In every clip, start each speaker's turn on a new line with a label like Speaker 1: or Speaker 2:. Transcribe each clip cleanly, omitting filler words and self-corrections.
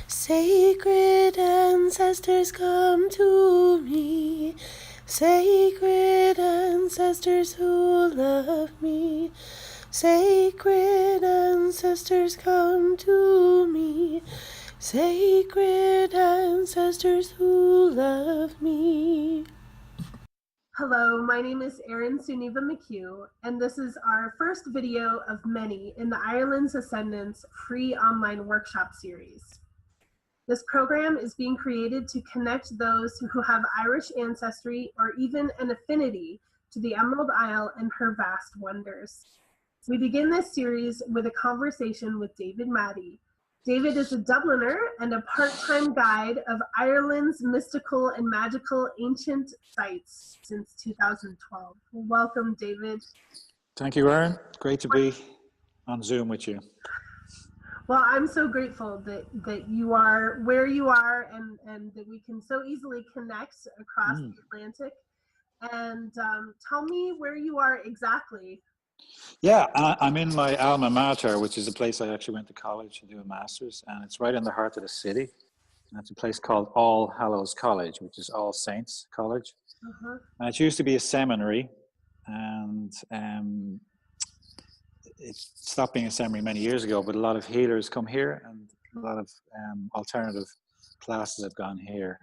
Speaker 1: Sacred ancestors, come to me. Sacred ancestors who love me. Sacred ancestors, come to me. Sacred ancestors who love me. Hello, my name is Erin Suniva McHugh, and this is our first video of many in the Ireland's Ascendants free online workshop series. This program is being created to connect those who have Irish ancestry or even an affinity to the Emerald Isle and her vast wonders. We begin this series with a conversation with David Maddy. David is a Dubliner and a part-time guide of Ireland's mystical and magical ancient sites since 2012. Welcome, David.
Speaker 2: Thank you, Erin. Great to be on Zoom with you.
Speaker 1: Well, I'm so grateful that you are where you are and that we can so easily connect across the Atlantic. And tell me where you are exactly.
Speaker 2: Yeah, I'm in my alma mater, which is a place I actually went to college to do a master's, and it's right in the heart of the city. And it's a place called All Hallows College, which is All Saints College. And it used to be a seminary, and it stopped being a seminary many years ago, but a lot of healers come here, and a lot of alternative classes have gone here,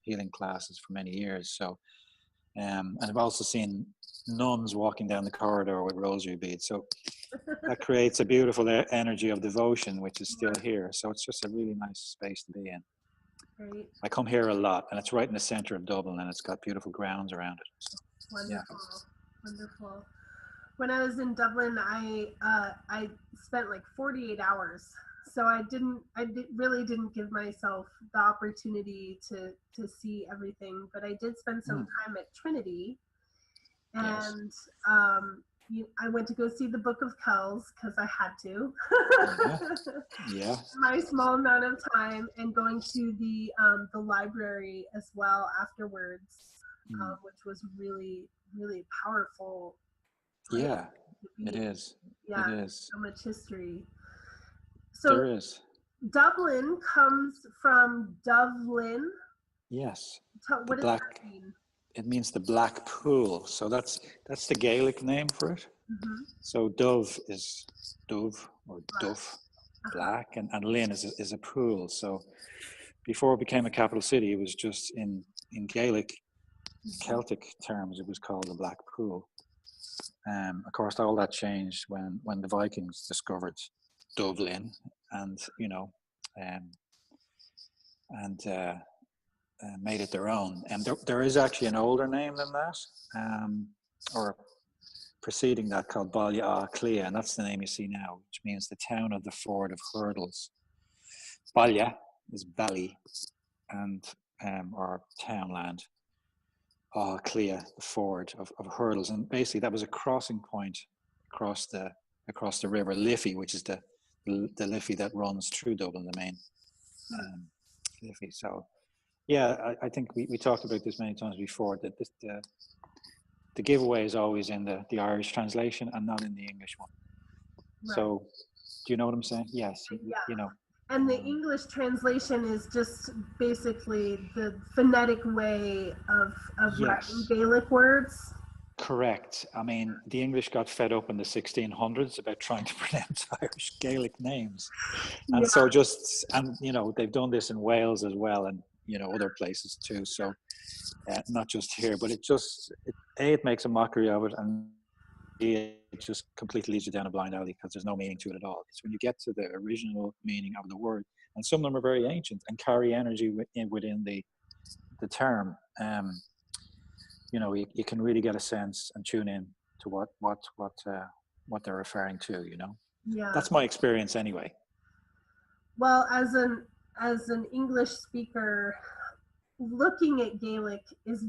Speaker 2: healing classes for many years. So, and I've also seen nuns walking down the corridor with rosary beads. So that creates a beautiful energy of devotion, which is still here. So it's just a really nice space to be in.
Speaker 1: Great.
Speaker 2: I come here a lot, and it's right in the center of Dublin, and it's got beautiful grounds around it. So,
Speaker 1: wonderful, wonderful. When I was in Dublin, I spent like 48 hours. So I really didn't give myself the opportunity to see everything, but I did spend some time at Trinity, and I went to go see the Book of Kells because I had to.
Speaker 2: Yeah.
Speaker 1: My small amount of time, and going to the library as well afterwards, which was really, really powerful.
Speaker 2: Yeah, it is.
Speaker 1: Yeah,
Speaker 2: it is.
Speaker 1: So much history. So
Speaker 2: there is.
Speaker 1: Dublin comes from Dublin.
Speaker 2: Yes.
Speaker 1: What does that mean?
Speaker 2: It means the black pool. So that's the Gaelic name for it. So dove is dove or duff, black, and Lynn is a pool. So before it became a capital city, it was just in Gaelic, Celtic terms, it was called the Black Pool. Of course, all that changed when the Vikings discovered Dublin, and made it their own. And there is actually an older name than that, or preceding that, called Baile Clia, and that's the name you see now, which means the town of the ford of hurdles. Baile is valley, and or townland. Clia, the ford of hurdles, and basically that was a crossing point across the river Liffey, which is the Liffey that runs through Dublin, the main Liffey. So yeah, I think we talked about this many times before, that the giveaway is always in the Irish translation and not in the English one. Right. So do you know what I'm saying? Yes.
Speaker 1: Yeah. And the English translation is just basically the phonetic way of writing Gaelic words.
Speaker 2: Correct. I mean, the English got fed up in the 1600s about trying to pronounce Irish Gaelic names. And so they've done this in Wales as well, and, other places too. So not just here, but it makes a mockery of it, and it just completely leads you down a blind alley because there's no meaning to it at all. It's when you get to the original meaning of the word, and some of them are very ancient and carry energy within the term. You can really get a sense and tune in to what they're referring to.
Speaker 1: Yeah.
Speaker 2: That's my experience anyway.
Speaker 1: Well, as an English speaker, looking at Gaelic is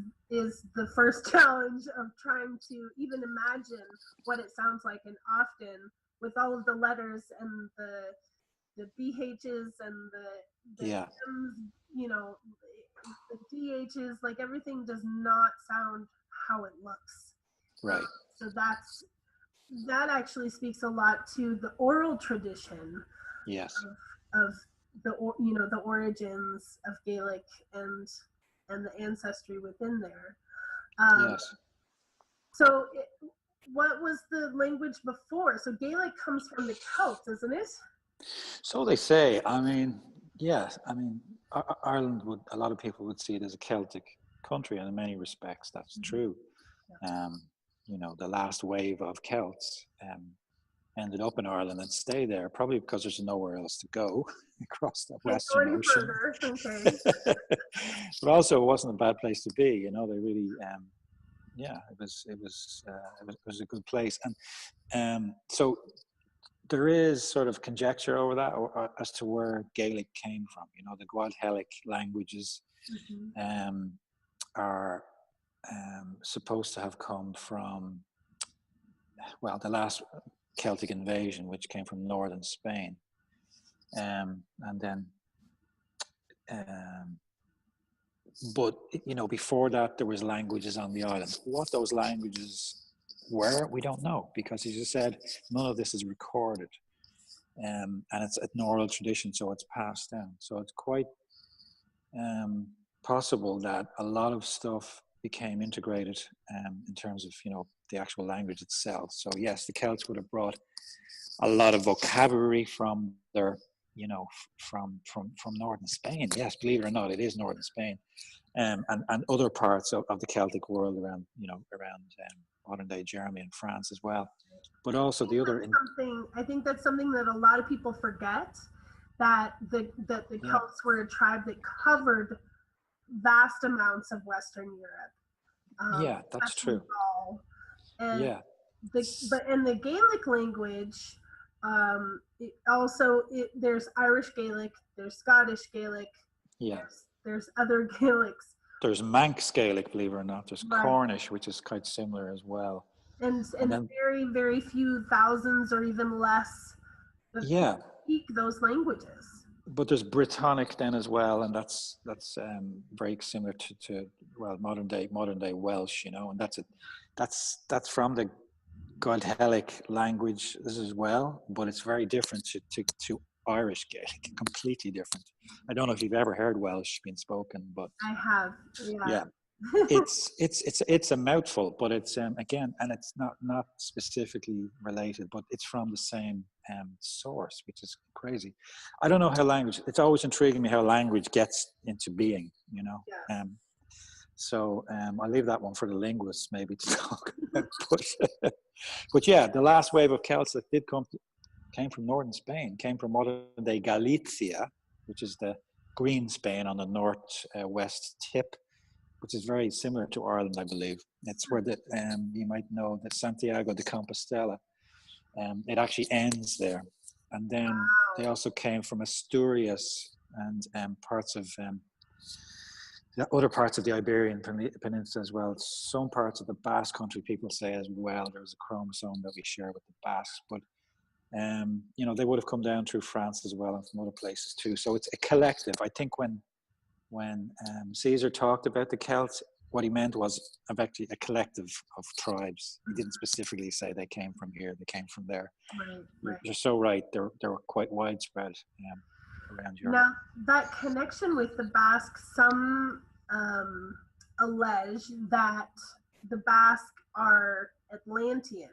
Speaker 1: the first challenge of trying to even imagine what it sounds like, and often with all of the letters and the BHs and the M's, the DHs, like everything does not sound how it looks.
Speaker 2: Right.
Speaker 1: So that actually speaks a lot to the oral tradition.
Speaker 2: Yes.
Speaker 1: Of the origins of Gaelic and the ancestry within there.
Speaker 2: Yes.
Speaker 1: So, what was the language before? So Gaelic comes from the Celts, isn't it?
Speaker 2: So they say. I mean, yes. I mean, Ireland would, a lot of people would see it as a Celtic country, and in many respects, that's true. Um, the last wave of Celts ended up in Ireland and stay there, probably because there's nowhere else to go across the
Speaker 1: Can't go
Speaker 2: Western
Speaker 1: any
Speaker 2: Ocean.
Speaker 1: further. Okay.
Speaker 2: But also, it wasn't a bad place to be. They really, it was a good place, and so there is sort of conjecture over that, or as to where Gaelic came from. The Gaeltacht languages are supposed to have come from, well, the last Celtic invasion, which came from northern Spain, and then, but before that, there was languages on the island. What those languages were, we don't know, because, as you said, none of this is recorded, and it's an oral tradition, so it's passed down. So it's quite possible that a lot of stuff became integrated in terms of the actual language itself. So yes, the Celts would have brought a lot of vocabulary from their from northern Spain. Yes, believe it or not, it is northern Spain, and other parts of the Celtic world around modern day Germany and France as well. But also the other
Speaker 1: I think that's something that a lot of people forget, that the Celts were a tribe that covered vast amounts of Western Europe.
Speaker 2: That's true.
Speaker 1: Gaul. And
Speaker 2: but
Speaker 1: in the Gaelic language, there's Irish Gaelic, there's Scottish Gaelic, there's other Gaelics.
Speaker 2: There's Manx Gaelic, believe it or not. There's Cornish, which is quite similar as well.
Speaker 1: And then, very, very few thousands or even less speak those languages.
Speaker 2: But there's Brittonic then as well, and that's very similar to modern day Welsh, and that's from the Gaeltacht language as well, but it's very different to Irish Gaelic, completely different. I don't know if you've ever heard Welsh being spoken, but
Speaker 1: I have. Yeah.
Speaker 2: It's a mouthful, but it's again, and it's not specifically related, but it's from the same source, which is crazy. I don't know how language. It's always intriguing me how language gets into being. So I'll leave that one for the linguists maybe to talk about. But yeah, the last wave of Celts that did came from northern Spain, came from modern day Galicia, which is the green Spain on the north-west tip, which is very similar to Ireland, I believe. It's where you might know that Santiago de Compostela, it actually ends there. And then they also came from Asturias and parts of the other parts of the Iberian Peninsula as well. Some parts of the Basque Country, people say as well, there's a chromosome that we share with the Basques, but they would have come down through France as well and from other places too. So it's a collective. I think when Caesar talked about the Celts, what he meant was actually a collective of tribes. He didn't specifically say they came from here, they came from there.
Speaker 1: Right.
Speaker 2: You're so right. They were quite widespread around Europe.
Speaker 1: Now, that connection with the Basques, some allege that the Basques are Atlantean.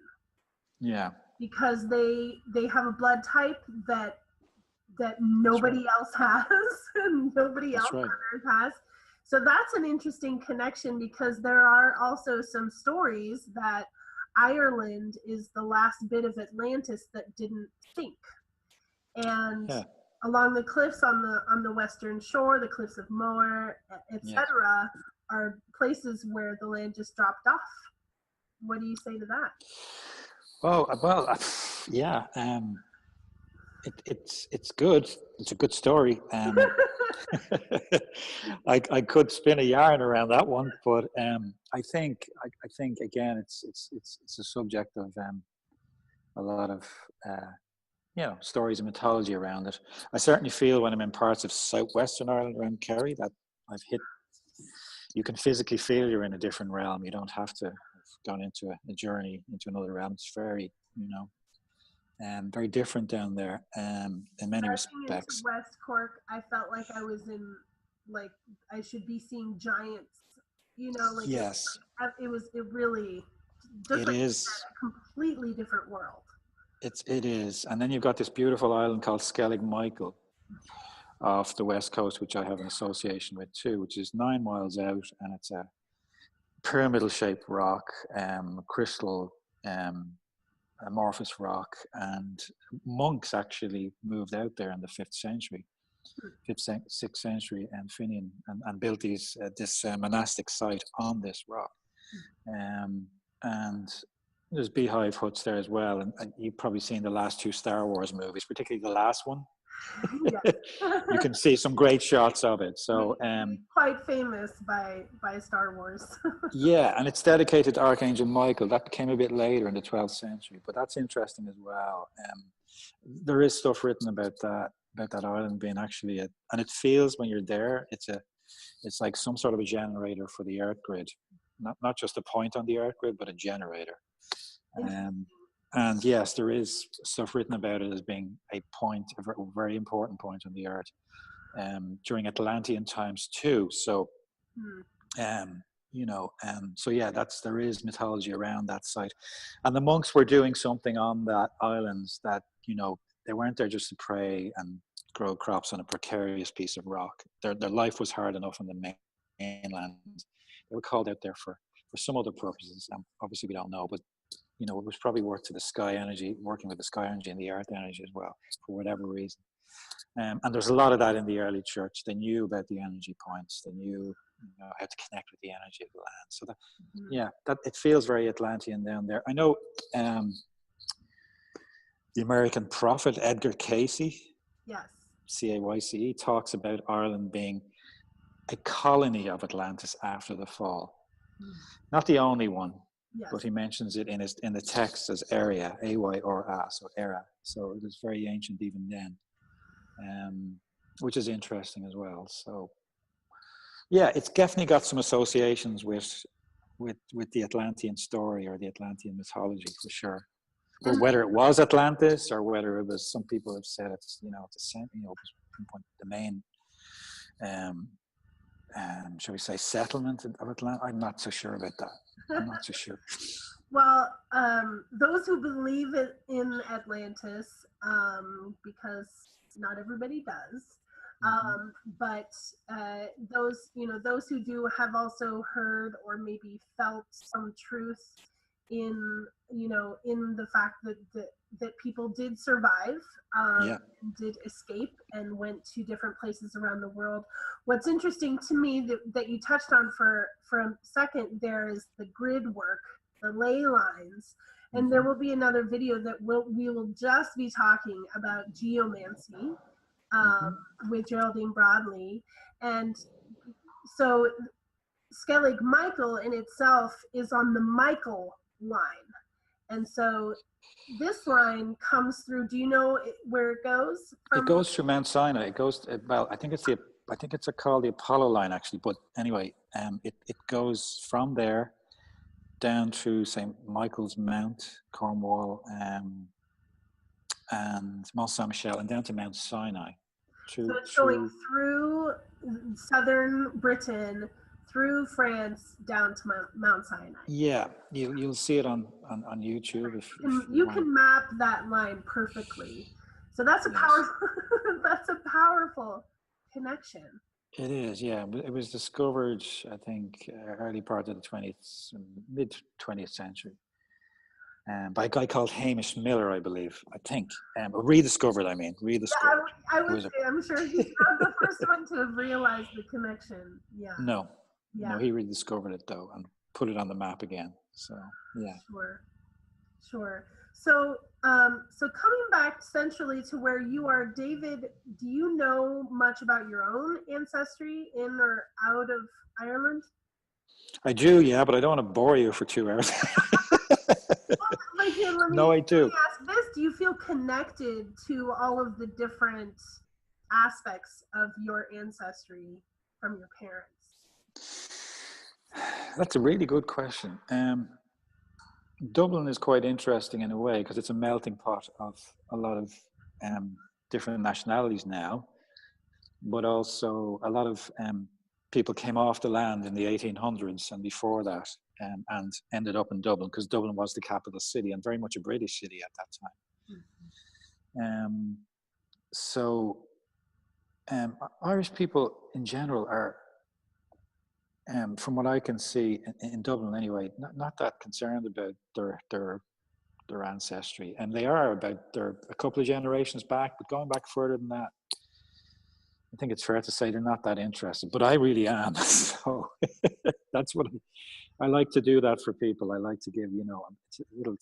Speaker 2: Yeah.
Speaker 1: Because they have a blood type that nobody else has, and nobody else on Earth has. So that's an interesting connection, because there are also some stories that Ireland is the last bit of Atlantis that didn't sink. And along the cliffs on the western shore, the cliffs of Moher, etc., are places where the land just dropped off. What do you say to that?
Speaker 2: Yeah. It's good. It's a good story. I could spin a yarn around that one, but I think again it's a subject of a lot of stories and mythology around it. I certainly feel when I'm in parts of southwestern Ireland around Kerry that you can physically feel you're in a different realm. You don't have to have gone into a journey into another realm. It's very very different down there in many
Speaker 1: Driving into
Speaker 2: respects.
Speaker 1: West Cork, I felt like I was in, like, I should be seeing giants. You know, like
Speaker 2: Yes,
Speaker 1: it really, just
Speaker 2: it
Speaker 1: like you
Speaker 2: is.
Speaker 1: said, a completely different world.
Speaker 2: It is. And then you've got this beautiful island called Skellig Michael off the west coast, which I have an association with too, which is 9 miles out, and it's a pyramidal shaped rock, crystal, amorphous rock, and monks actually moved out there in the 5th century, 6th century, and Finian, and built this monastic site on this rock. And there's beehive huts there as well, and you've probably seen the last 2 Star Wars movies, particularly the last one. You can see some great shots of it. So
Speaker 1: quite famous by Star Wars.
Speaker 2: yeah, and it's dedicated to Archangel Michael. That came a bit later in the 12th century, but that's interesting as well. There is stuff written about that island being actually and it feels when you're there, it's like some sort of a generator for the Earth grid, not just a point on the Earth grid, but a generator. And yes, there is stuff written about it as being a very important point on the Earth during Atlantean times too. So, so yeah, there is mythology around that site, and the monks were doing something on that island that they weren't there just to pray and grow crops on a precarious piece of rock. Their life was hard enough on the mainland. They were called out there for some other purposes. Obviously, we don't know, but it was probably working with the sky energy and the earth energy as well, for whatever reason. And there's a lot of that in the early church. They knew about the energy points. They knew how to connect with the energy of the land. So that it feels very Atlantean down there. I know the American prophet Edgar Cayce,
Speaker 1: Yes,
Speaker 2: Cayce, talks about Ireland being a colony of Atlantis after the fall. Not the only one. Yes. But he mentions it in the text as area, A-Y-R-A, so era. So it is very ancient even then, which is interesting as well. So yeah, it's definitely got some associations with the Atlantean story or the Atlantean mythology for sure. But whether it was Atlantis or whether it was, some people have said it's the main. Shall we say settlement of Atlantis? I'm not so sure about that. I'm not so sure.
Speaker 1: Well, those who believe in Atlantis, because not everybody does, but those who do have also heard or maybe felt some truth in the fact that people did survive, did escape and went to different places around the world. What's interesting to me that you touched on for a second there is the grid work, the ley lines, and there will be another video that we will just be talking about geomancy with Geraldine Broadley. And so Skellig Michael in itself is on the Michael line. And so this line comes through. Do you know where it goes?
Speaker 2: It goes through Mount Sinai. It goes I think it's called the Apollo line actually. But anyway, it goes from there down through St. Michael's Mount, Cornwall, and Mont Saint Michel, and down to Mount Sinai.
Speaker 1: So it's going through southern Britain, through France, down to Mount Sinai. Yeah,
Speaker 2: you'll see it on YouTube. If
Speaker 1: you can map that line perfectly. So that's a powerful that's a powerful connection.
Speaker 2: It is, yeah. It was discovered, I think, early part of the mid 20th century, by a guy called Hamish Miller, I believe. I think rediscovered. Rediscovered.
Speaker 1: I would say, I'm sure he's not the first one to have realized the connection. Yeah.
Speaker 2: No, he rediscovered it though and put it on the map again. So yeah.
Speaker 1: Sure. So coming back centrally to where you are, David, do you know much about your own ancestry in or out of Ireland?
Speaker 2: I do, yeah, but I don't want to bore you for 2 hours. No, I do.
Speaker 1: Let me ask this: do you feel connected to all of the different aspects of your ancestry from your parents?
Speaker 2: That's a really good question. Dublin is quite interesting in a way because it's a melting pot of a lot of um, different nationalities now, but also a lot of people came off the land in the 1800s and before that, and ended up in Dublin because Dublin was the capital city and very much a British city at that time. So Irish people in general are, from what I can see in Dublin anyway, not that concerned about their ancestry, and they are about they're a couple of generations back, but going back further than that, I think it's fair to say they're not that interested. But I really am, so that's what I like to do. That for people, I like to give, it's a little.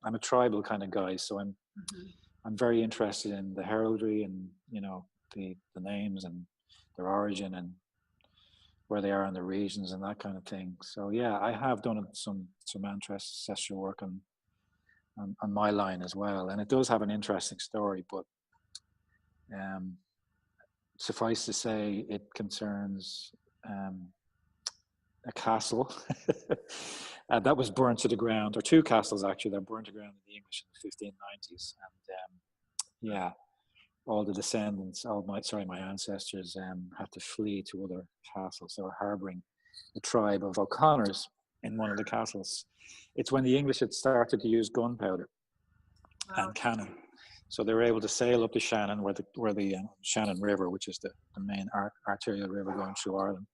Speaker 2: I'm a tribal kind of guy, so I'm very interested in the heraldry and the names and their origin and where they are in the regions and that kind of thing. So yeah, I have done some ancestral work on my line as well, and it does have an interesting story. But suffice to say, it concerns a castle that was burnt to the ground, or two castles actually that burned to the ground in the English in the 1590s, and yeah, all the descendants, my ancestors had to flee to other castles. They were harboring a tribe of O'Connors in one of the castles. It's when the English had started to use gunpowder and cannon. So they were able to sail up the Shannon, where the Shannon River, which is the main arterial river going through Ireland,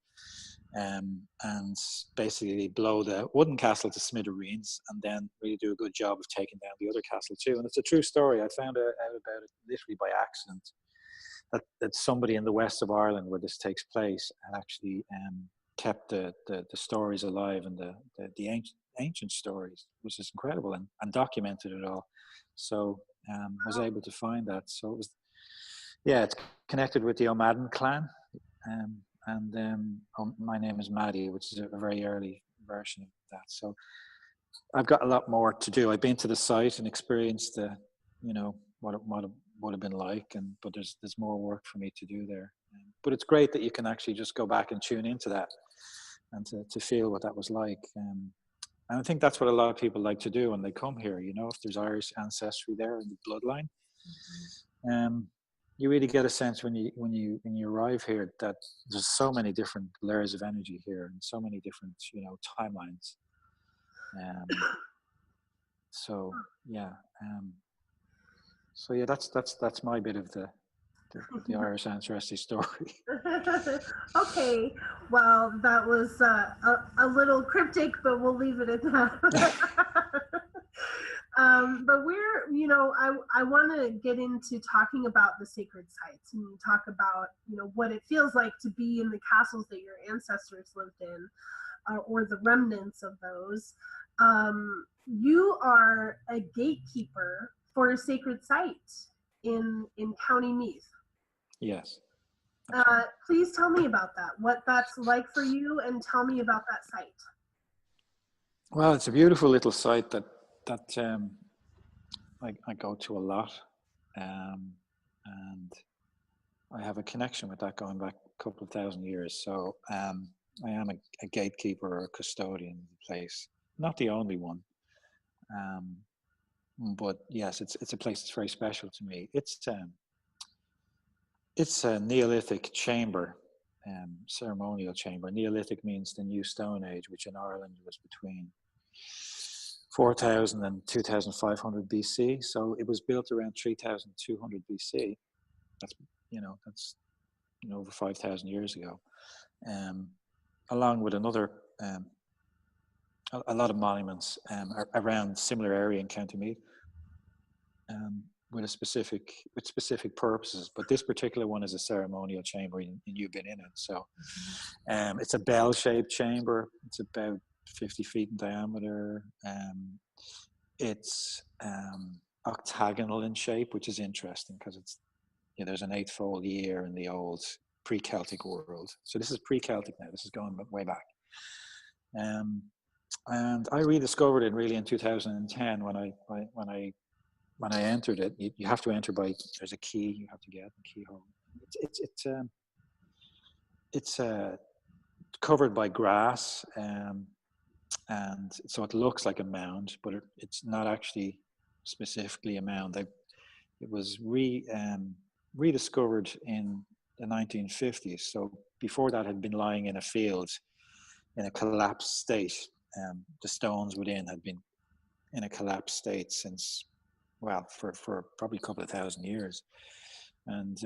Speaker 2: and basically blow the wooden castle to smithereens, and then really do a good job of taking down the other castle too. And it's a true story. I found out about it literally by accident. That somebody in the west of Ireland, where this takes place, had actually kept the stories alive, and the ancient stories, which is incredible, and documented it all. So was able to find that. So it was, yeah, it's connected with the O'Madden clan. My name is Maddy, which is a very early version of that. So I've got a lot more to do. I've been to the site and experienced what it would have been like, but there's more work for me to do there. But it's great that you can actually just go back and tune into that and to feel what that was like. And I think that's what a lot of people like to do when they come here. If there's Irish ancestry there in the bloodline, you really get a sense when you arrive here that there's so many different layers of energy here and so many different timelines. So yeah, that's my bit of the Irish ancestry story.
Speaker 1: Okay, well, that was a little cryptic, but we'll leave it at that. But I want to get into talking about the sacred sites and talk about, what it feels like to be in the castles that your ancestors lived in, or the remnants of those. You are a gatekeeper for a sacred site in County Meath.
Speaker 2: Yes.
Speaker 1: Please tell me about that, what that's like for you, and tell me about that site.
Speaker 2: Well, it's a beautiful little site that I go to a lot, and I have a connection with that going back a couple of thousand years. So I am a gatekeeper or a custodian of the place. Not the only one, but yes, it's a place that's very special to me. It's a Neolithic chamber, ceremonial chamber. Neolithic means the New Stone Age, which in Ireland was between 4,000 and 2,500 BC. So it was built around 3,200 BC. That's over 5,000 years ago. Along with another, a lot of monuments around similar area in County Meath. With specific purposes, but this particular one is a ceremonial chamber, and you've been in it. So it's a bell-shaped chamber. It's about 50 feet in diameter. It's octagonal in shape, which is interesting because there's an eightfold year in the old pre-Celtic world. So this is pre-Celtic now. This is going way back. And I rediscovered it really in 2010 when I entered it. You have to enter there's a key you have to get, a keyhole. It's covered by grass, and so it looks like a mound, but it's not actually specifically a mound. It was rediscovered in the 1950s. So before that, had been lying in a field in a collapsed state. The stones within had been in a collapsed state since, well, for probably a couple of thousand years. And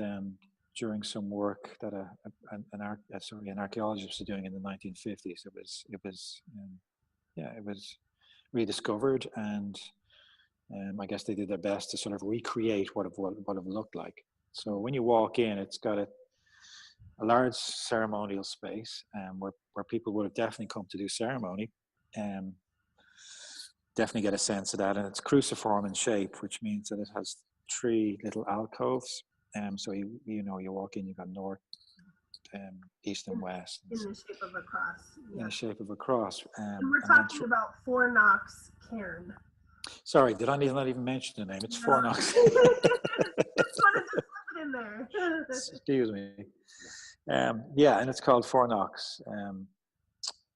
Speaker 2: during some work that an archaeologist was doing in the 1950s, it was rediscovered, and I guess they did their best to sort of recreate what it looked like. So when you walk in, it's got a large ceremonial space where people would have definitely come to do ceremony. Definitely get a sense of that, and it's cruciform in shape, which means that it has 3 little alcoves. So you walk in, you've got north, east, and west.
Speaker 1: In the shape of a cross. Yeah.
Speaker 2: In the shape of a cross.
Speaker 1: And we're talking about Fornox cairn.
Speaker 2: Sorry, did I not even mention the name? It's Fornox.
Speaker 1: Just wanted to slip it in there.
Speaker 2: Excuse me. Yeah, and it's called Fornox,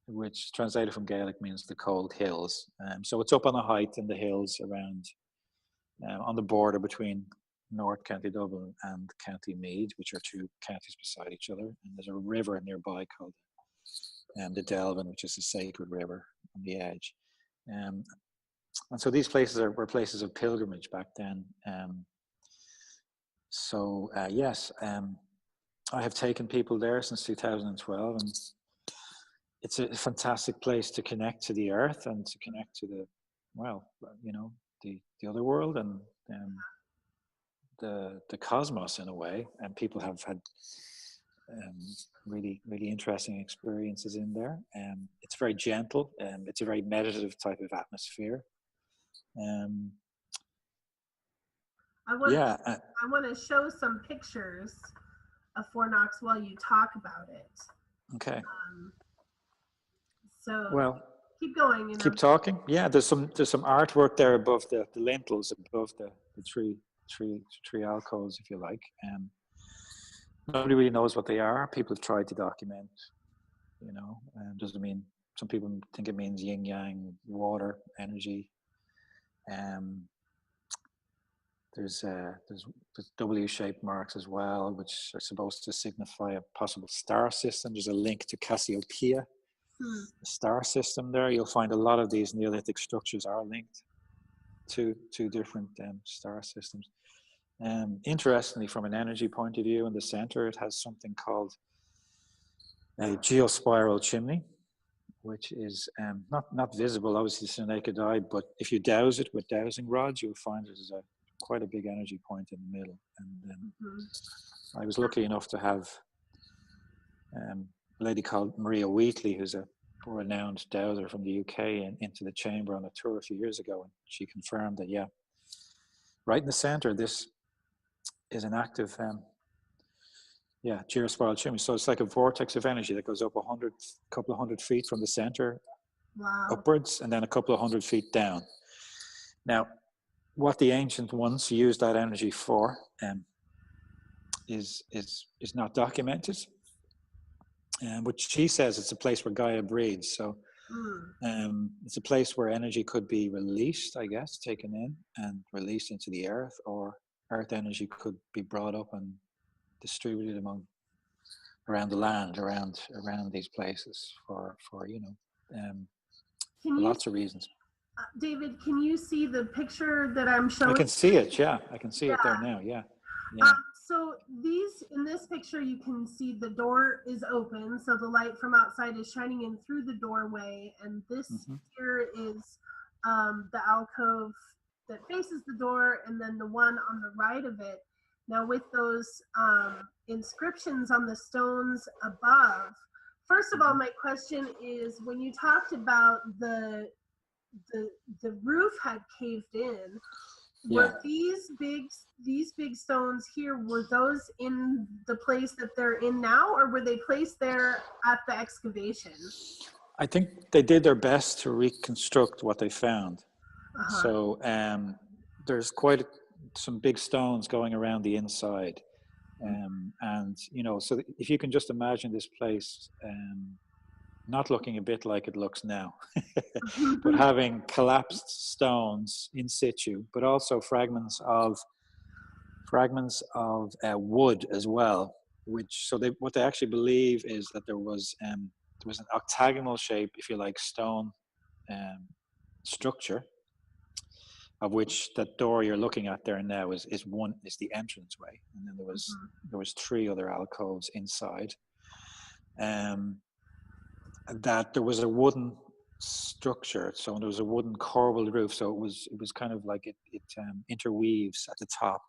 Speaker 2: which translated from Gaelic means the cold hills. So it's up on a height in the hills around, on the border between North County Dublin and County Meath, which are 2 counties beside each other. And there's a river nearby called the Delvin, which is a sacred river on the edge. And so these places were places of pilgrimage back then. Yes, I have taken people there since 2012, and it's a fantastic place to connect to the earth and to connect to the other world and the cosmos in a way. And people have had really, really interesting experiences in there. It's very gentle, and it's a very meditative type of atmosphere.
Speaker 1: I want to show some pictures of Fornox while you talk about it.
Speaker 2: Okay.
Speaker 1: So
Speaker 2: well,
Speaker 1: keep going.
Speaker 2: Keep talking. Yeah, there's some artwork there above the lintels, above the three alcoves, if you like. Nobody really knows what they are. People have tried to document, doesn't mean, some people think it means yin yang, water, energy. There's W-shaped marks as well, which are supposed to signify a possible star system. There's a link to Cassiopeia, the star system there. You'll find a lot of these Neolithic structures are linked to different star systems. Interestingly, from an energy point of view, in the center, it has something called a geospiral chimney, which is not visible, obviously, to the naked eye, but if you douse it with dowsing rods, you'll find there's quite a big energy point in the middle. And I was lucky enough to have a lady called Maria Wheatley, who's a renowned dowser from the UK, into the chamber on a tour a few years ago, and she confirmed that, yeah, right in the center, this is an active geospiral chimney. So it's like a vortex of energy that goes up a couple of hundred feet from the center upwards, and then a couple of 100 feet down. Now, what the ancient ones used that energy for is not documented. But she says it's a place where Gaia breeds. So it's a place where energy could be released, I guess, taken in and released into the earth, or earth energy could be brought up and distributed around the land, around these places for lots of reasons.
Speaker 1: David, can you see the picture that I'm showing?
Speaker 2: I can see it. Yeah, I can see it there now. Yeah.
Speaker 1: So in this picture, you can see the door is open, so the light from outside is shining in through the doorway, and this here is the alcove that faces the door, and then the one on the right of it. Now, with those inscriptions on the stones above, first of all, my question is, when you talked about the roof had caved in, were these big stones here, were those in the place that they're in now, or were they placed there at the excavation?
Speaker 2: I think they did their best to reconstruct what they found. So there's quite some big stones going around the inside. And, so if you can just imagine this place not looking a bit like it looks now, but having collapsed stones in situ, but also fragments of wood as well. Which what they actually believe is that there was an octagonal shape, if you like, stone um, structure, of which that door you're looking at there now is the entranceway, and then there was three other alcoves inside. That there was a wooden structure, so there was a wooden corbelled roof, so it was kind of like it interweaves at the top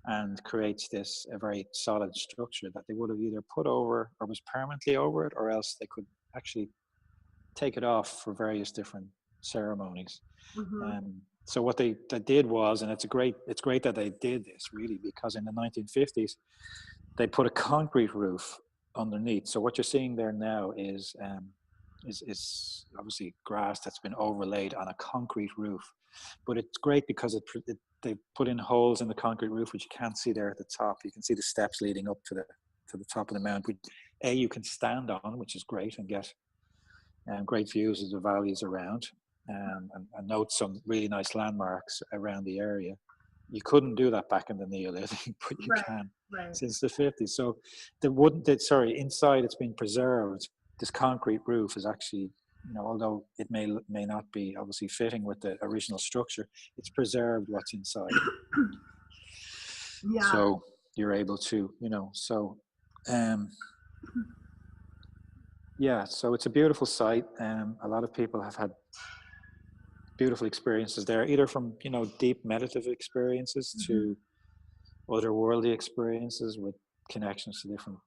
Speaker 2: and creates a very solid structure that they would have either put over or was permanently over it, or else they could actually take it off for various different ceremonies. So what they did was, and it's great that they did this, really, because in the 1950s they put a concrete roof underneath. So what you're seeing there now is obviously grass that's been overlaid on a concrete roof, but it's great because they put in holes in the concrete roof, which you can't see there at the top. You can see the steps leading up to the top of the mount, which you can stand on, which is great, and get great views of the valleys around, and note some really nice landmarks around the area. You couldn't do that back in the Neolithic, but you can since the 50s. So inside it's been preserved. This concrete roof is actually, although it may not be obviously fitting with the original structure, it's preserved what's inside.
Speaker 1: Yeah.
Speaker 2: So you're able to, so it's a beautiful site. A lot of people have had beautiful experiences there, either from deep meditative experiences to otherworldly experiences with connections to different.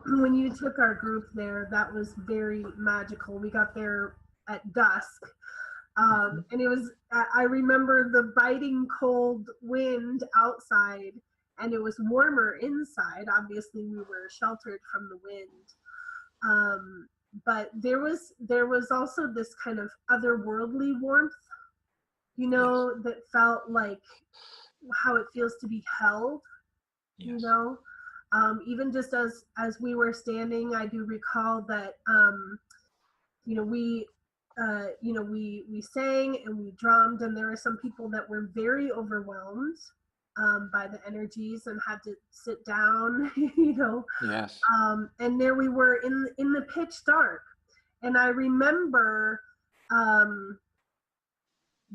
Speaker 1: When you took our group there, that was very magical. We got there at dusk, and it was. I remember the biting cold wind outside, and it was warmer inside. Obviously, we were sheltered from the wind. But there was also this kind of otherworldly warmth, that felt like how it feels to be held, even just as we were standing. I do recall that, we sang and we drummed, and there were some people that were very overwhelmed by the energies and had to sit down,
Speaker 2: Yes.
Speaker 1: And there we were in the pitch dark. And I remember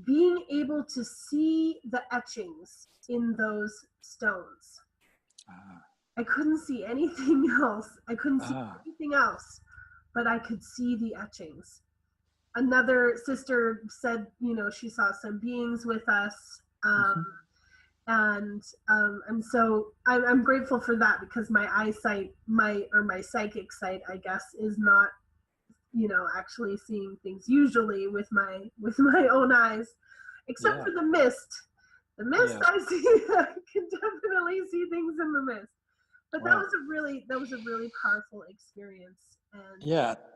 Speaker 1: being able to see the etchings in those stones. I couldn't see anything else. But I could see the etchings. Another sister said, she saw some beings with us. And so I'm grateful for that, because my eyesight, my psychic sight, I guess, is not, actually seeing things usually with my own eyes, except for the mist. The mist, I see. I can definitely see things in the mist. But that was a really powerful experience.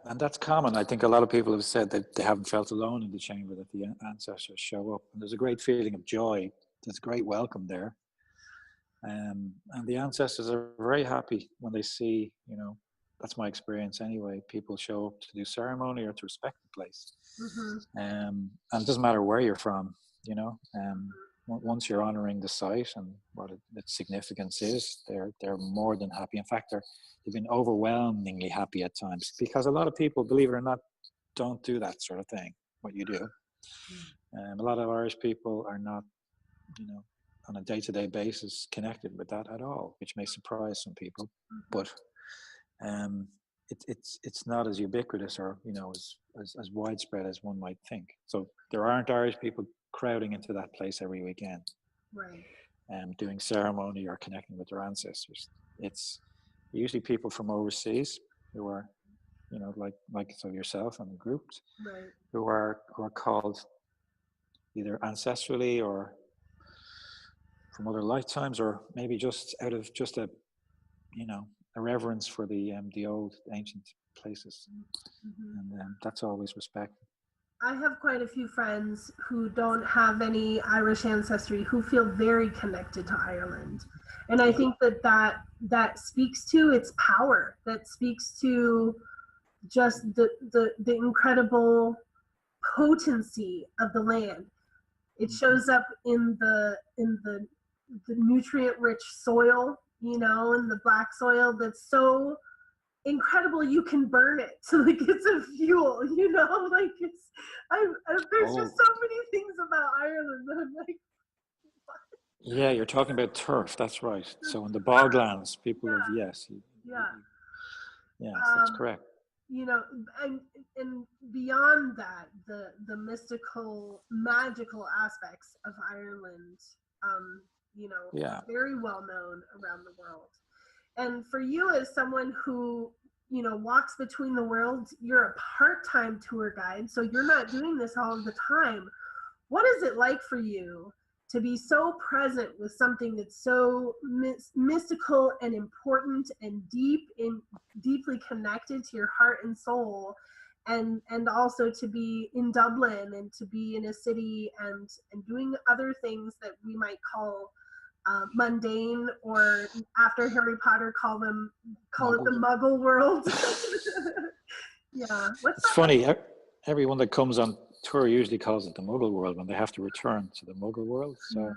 Speaker 2: And that's common. I think a lot of people have said that they haven't felt alone in the chamber, that the ancestors show up, and there's a great feeling of joy. There's great welcome there, and the ancestors are very happy when they see, that's my experience anyway, people show up to do ceremony or to respect the place. And it doesn't matter where you're from, once you're honoring the site and what its significance is, they're more than happy. In fact, they've been overwhelmingly happy at times, because a lot of people, believe it or not, don't do that sort of thing, what you do. A lot of Irish people are not, on a day-to-day basis connected with that at all, which may surprise some people. But it's not as ubiquitous or as widespread as one might think. So there aren't Irish people crowding into that place every weekend, doing ceremony or connecting with their ancestors. It's usually people from overseas who are, like so yourself and the groups, who are called either ancestrally or from other lifetimes, or maybe just out of just a reverence for the old ancient places, and that's always respected.
Speaker 1: I have quite a few friends who don't have any Irish ancestry who feel very connected to Ireland. And I think that speaks to its power, that speaks to just the incredible potency of the land. It shows up in the nutrient rich soil, you know, in the black soil that's so incredible you can burn it. So like it's a fuel, you know, like there's just
Speaker 2: Oh,
Speaker 1: so many things about Ireland that I'm like,
Speaker 2: yeah, you're talking about turf. That's right. So in the boglands, people have,
Speaker 1: yeah,
Speaker 2: yes,
Speaker 1: yeah.
Speaker 2: yes, that's
Speaker 1: Um,
Speaker 2: correct.
Speaker 1: you know, and beyond that, the mystical, magical aspects of Ireland, you know, are
Speaker 2: Yeah.
Speaker 1: very well known around the world. And for you, as someone who, you know, walks between the worlds, you're a part-time tour guide, so you're not doing this all of the time. What is it like for you to be so present with something that's so mystical and important and deeply connected to your heart and soul, and also to be in Dublin and to be in a city and doing other things that we might call mundane, or after Harry Potter call it the
Speaker 2: Muggle.
Speaker 1: Muggle world. Yeah, what's
Speaker 2: It's
Speaker 1: that like?
Speaker 2: funny. Everyone that comes on tour usually calls it the Muggle world when they have to return to the Muggle world. So,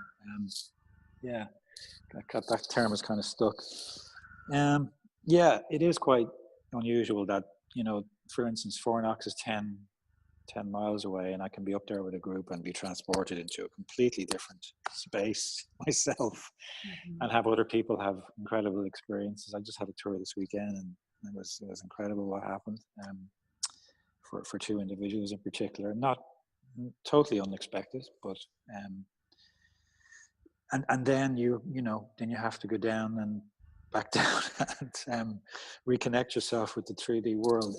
Speaker 2: yeah, that term is kind of stuck. Yeah, it is quite unusual that, you know, for instance, Fornox is 10 miles away, and I can be up there with a group and be transported into a completely different space myself, and have other people have incredible experiences. I just had a tour this weekend, and it was incredible what happened. For two individuals in particular, not totally unexpected, but and then you know, then you have to go down and back down and reconnect yourself with the 3D world.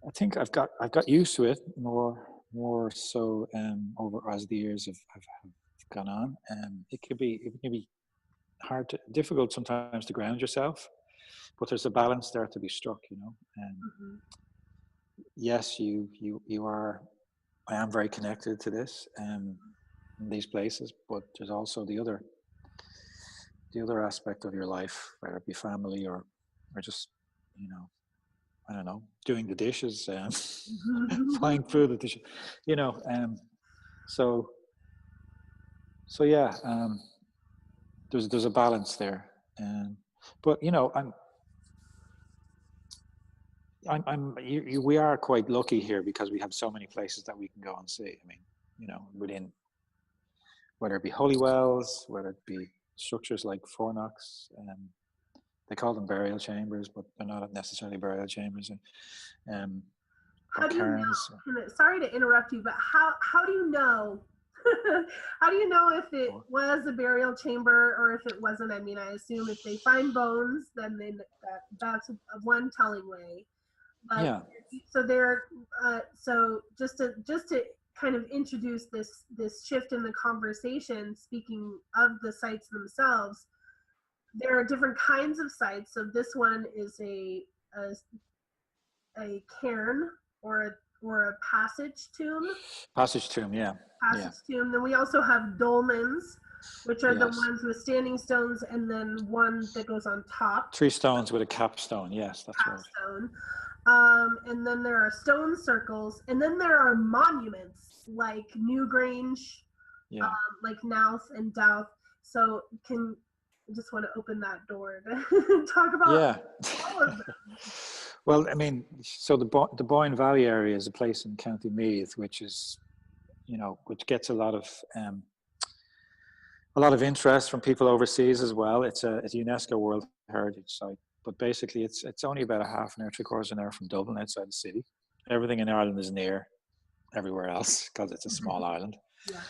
Speaker 2: I think I've got used to it more so over as the years have gone on. It can be difficult sometimes to ground yourself, but there's a balance there to be struck, you know. And yes, you are. I am very connected to this in these places, but there's also the other aspect of your life, whether it be family or just, you know, I don't know, doing the dishes, buying food, the dishes, you know. So so yeah, there's a balance there, but you know, we are quite lucky here because we have so many places that we can go and see. I mean, you know, within, whether it be holy wells, whether it be structures like Fornox, they call them burial chambers, but they're not necessarily burial chambers, um, or
Speaker 1: How do you
Speaker 2: cairns.
Speaker 1: know? Sorry to interrupt you, but how do you know? How do you know if it
Speaker 2: Or,
Speaker 1: was a burial chamber or if it wasn't? I mean, I assume if they find bones, then that's one telling way. But
Speaker 2: yeah,
Speaker 1: so there, so just to kind of introduce this shift in the conversation, speaking of the sites themselves, there are different kinds of sites. So this one is a cairn, or a passage tomb.
Speaker 2: passage tomb. Yeah, yeah,
Speaker 1: Then we also have dolmens, which are the
Speaker 2: yes.
Speaker 1: ones with standing stones, and then one that goes on top,
Speaker 2: 3 stones with a capstone. Yes, that's right.
Speaker 1: capstone. And then there are stone circles, and then there are monuments like Newgrange,
Speaker 2: Yeah,
Speaker 1: like Knowth and Douth. So I just want to open that door to talk about
Speaker 2: yeah.
Speaker 1: all of them.
Speaker 2: Well, I mean, so the Boyne Valley area is a place in County Meath, which is, you know, which gets a lot of interest from people overseas as well. It's a UNESCO World Heritage Site, but basically it's only about a half an hour, 3/4 an hour from Dublin, outside the city. Everything in Ireland is near everywhere else because it's a small island.
Speaker 1: Yeah.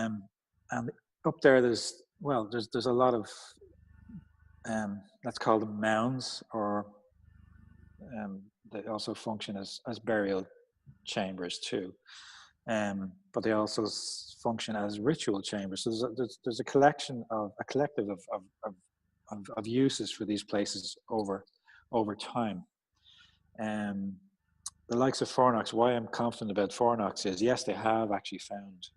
Speaker 2: Um, and up there, there's a lot of let's call them mounds, or they also function as burial chambers too. But they also function as ritual chambers. So there's a collective of uses for these places over time. Um, the likes of Fornox, why I'm confident about Fornox is, yes, they have actually found,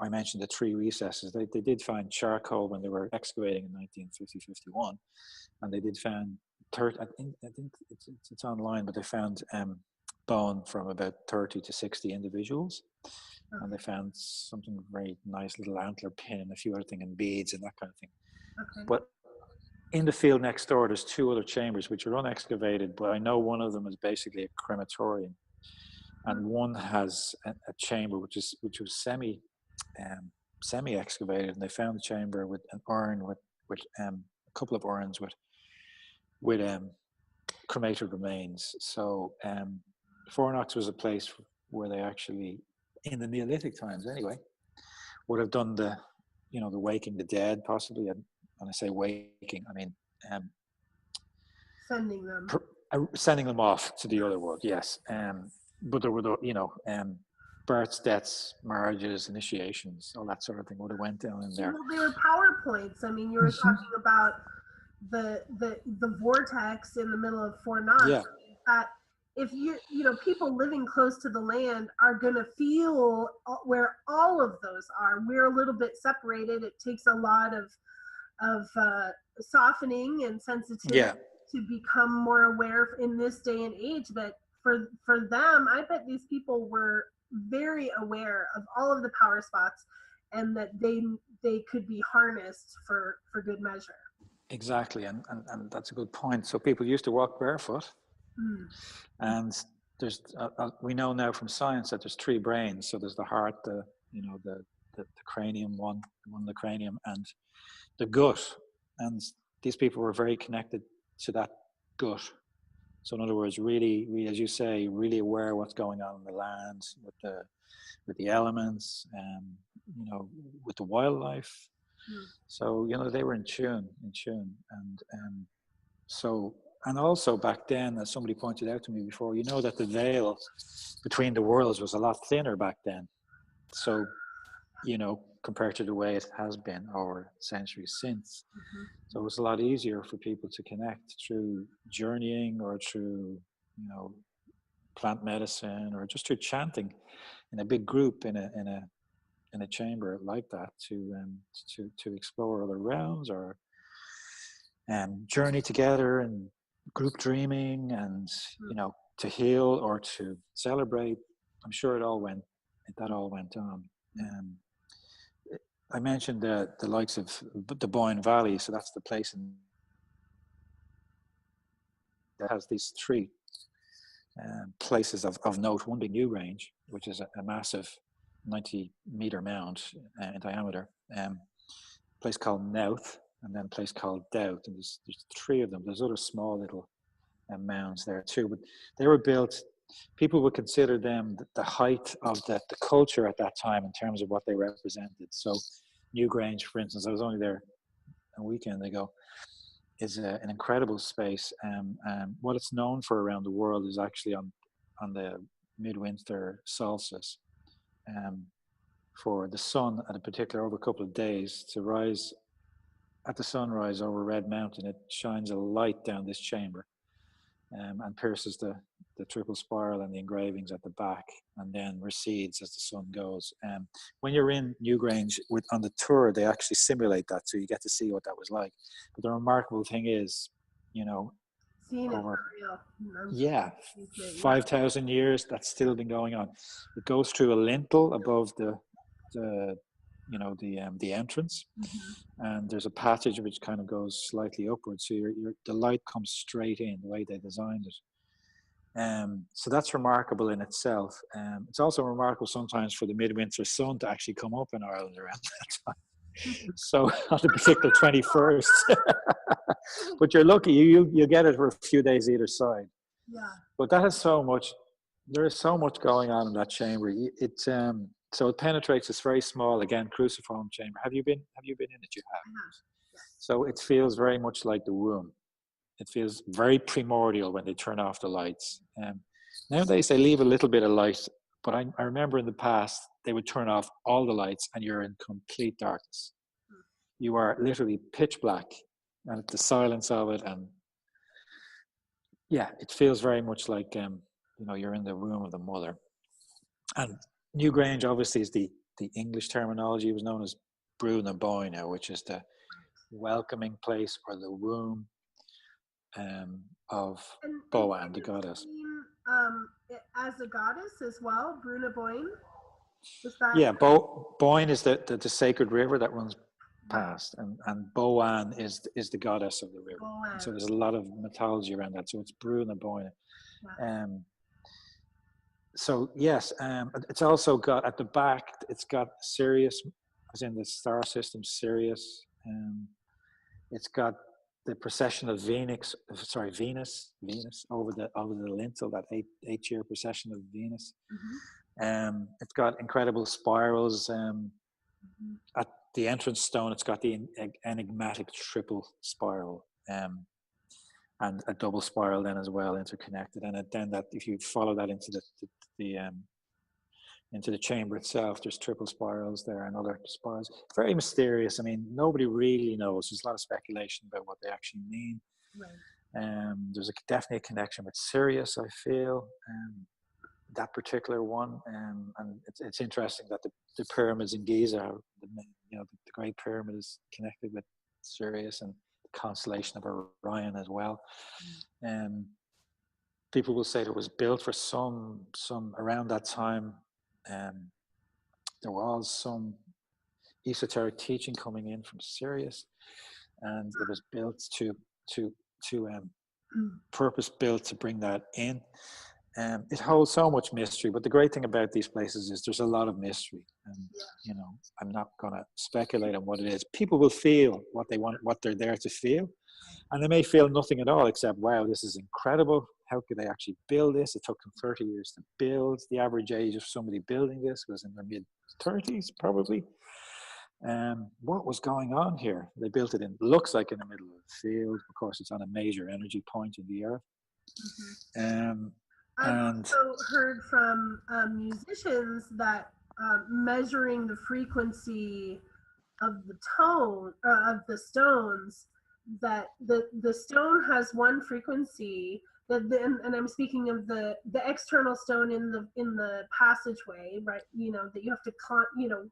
Speaker 2: I mentioned the three recesses. They did find charcoal when they were excavating in 1950-51, and they did find, I think it's online, but they found bone from about 30 to 60 individuals. And they found something very nice, little antler pin and a few other things and beads and that kind of thing.
Speaker 1: Okay.
Speaker 2: But in the field next door, there's two other chambers which are unexcavated, but I know one of them is basically a crematorium, and one has a chamber which was semi excavated, and they found the chamber with an urn with a couple of urns with cremated remains. So Fornox was a place where they actually, in the Neolithic times anyway, would have done the waking the dead, possibly. And when I say waking, I mean sending them off to the other world. Yes, but there were births, deaths, marriages, initiations, all that sort of thing would have went down in there.
Speaker 1: Well, they were PowerPoints. I mean, you were talking about the vortex in the middle of Fornox.
Speaker 2: Yeah.
Speaker 1: If people living close to the land are going to feel where all of those are. We're a little bit separated. It takes a lot of softening and sensitivity to become more aware in this day and age. But for them, I bet these people were very aware of all of the power spots, and that they could be harnessed for good measure.
Speaker 2: Exactly, and that's a good point. So people used to walk barefoot. And there's we know now from science that there's three brains. So there's the heart, the cranium, one the cranium, and the gut. And these people were very connected to that gut. So in other words, really, as you say, really aware of what's going on in the land, with the elements, with the wildlife. So they were in tune, and so. And also back then, as somebody pointed out to me before, that the veil between the worlds was a lot thinner back then. So, compared to the way it has been over centuries since. So it was a lot easier for people to connect through journeying or through, plant medicine or just through chanting in a big group in a chamber like that to explore other realms or journey together and group dreaming and to heal or to celebrate. I'm sure that all went on. I mentioned the likes of the Boyne Valley, so that's the place that has these three places of note. One being Newgrange, which is a massive 90-meter mound in diameter. A place called Nouth, and then a place called Doubt, and there's three of them. There's other small little mounds there too, but they were built. People would consider them the height of the culture at that time in terms of what they represented. So Newgrange, for instance, I was only there a weekend ago, is an incredible space. What it's known for around the world is actually on the midwinter solstice, for the sun at a particular, over a couple of days, to rise at the sunrise over Red Mountain. It shines a light down this chamber and pierces the triple spiral and the engravings at the back, and then recedes as the sun goes. When you're in Newgrange on the tour, they actually simulate that, so you get to see what that was like. But the remarkable thing is, over 5,000 years, that's still been going on. It goes through a lintel above the entrance, and there's a passage which kind of goes slightly upwards, so the light comes straight in the way they designed it. So that's remarkable in itself. It's also remarkable sometimes for the midwinter sun to actually come up in Ireland around that time. So on the particular 21st, but you're lucky, you get it for a few days either side. But that has there is so much going on in that chamber. So it penetrates this very small, again, cruciform chamber. Have you been in it? You have. So it feels very much like the womb. It feels very primordial when they turn off the lights. Nowadays they leave a little bit of light, but I remember in the past they would turn off all the lights and you're in complete darkness. You are literally pitch black, and the silence of it, and Yeah, it feels very much like you're in the womb of the mother. And Newgrange obviously is the English terminology. It was known as Bruna Boina, which is the welcoming place or the womb of Boan, the goddess.
Speaker 1: As a goddess as well, Bruna Boyne. Was that
Speaker 2: Yeah, Boyne is the sacred river that runs past, and Boan is the goddess of the river. And so there's a lot of mythology around that. So it's Bruna Boyne. Um, so yes, it's also got at the back. It's got Sirius, as in the star system Sirius. It's got the procession of Venus over the lintel, that eight-year procession of Venus. It's got incredible spirals. At the entrance stone, it's got the enigmatic triple spiral, and a double spiral then as well, interconnected. And then that, if you follow that into the chamber itself, there's triple spirals there and other spirals. Very mysterious. I mean, nobody really knows. There's a lot of speculation about what they actually mean.
Speaker 1: right?
Speaker 2: There's definitely a connection with Sirius, I feel, that particular one. And it's interesting that the pyramids in Giza, the Great Pyramid, is connected with Sirius, and the constellation of Orion as well. People will say it was built for some around that time. There was some esoteric teaching coming in from Sirius, and it was built to purpose built to bring that in. It holds so much mystery, but the great thing about these places is there's a lot of mystery, and I'm not going to speculate on what it is. People will feel what they want, what they're there to feel, and they may feel nothing at all except, wow, this is incredible. How could they actually build this? It took them 30 years to build. The average age of somebody building this was in their mid-30s, probably. What was going on here? They built it looks like in the middle of the field. Of course, it's on a major energy point in the earth.
Speaker 1: I've also heard from musicians that measuring the frequency of the tone of the stones, that the stone has one frequency, and I'm speaking of the external stone in the passageway, right? That you have to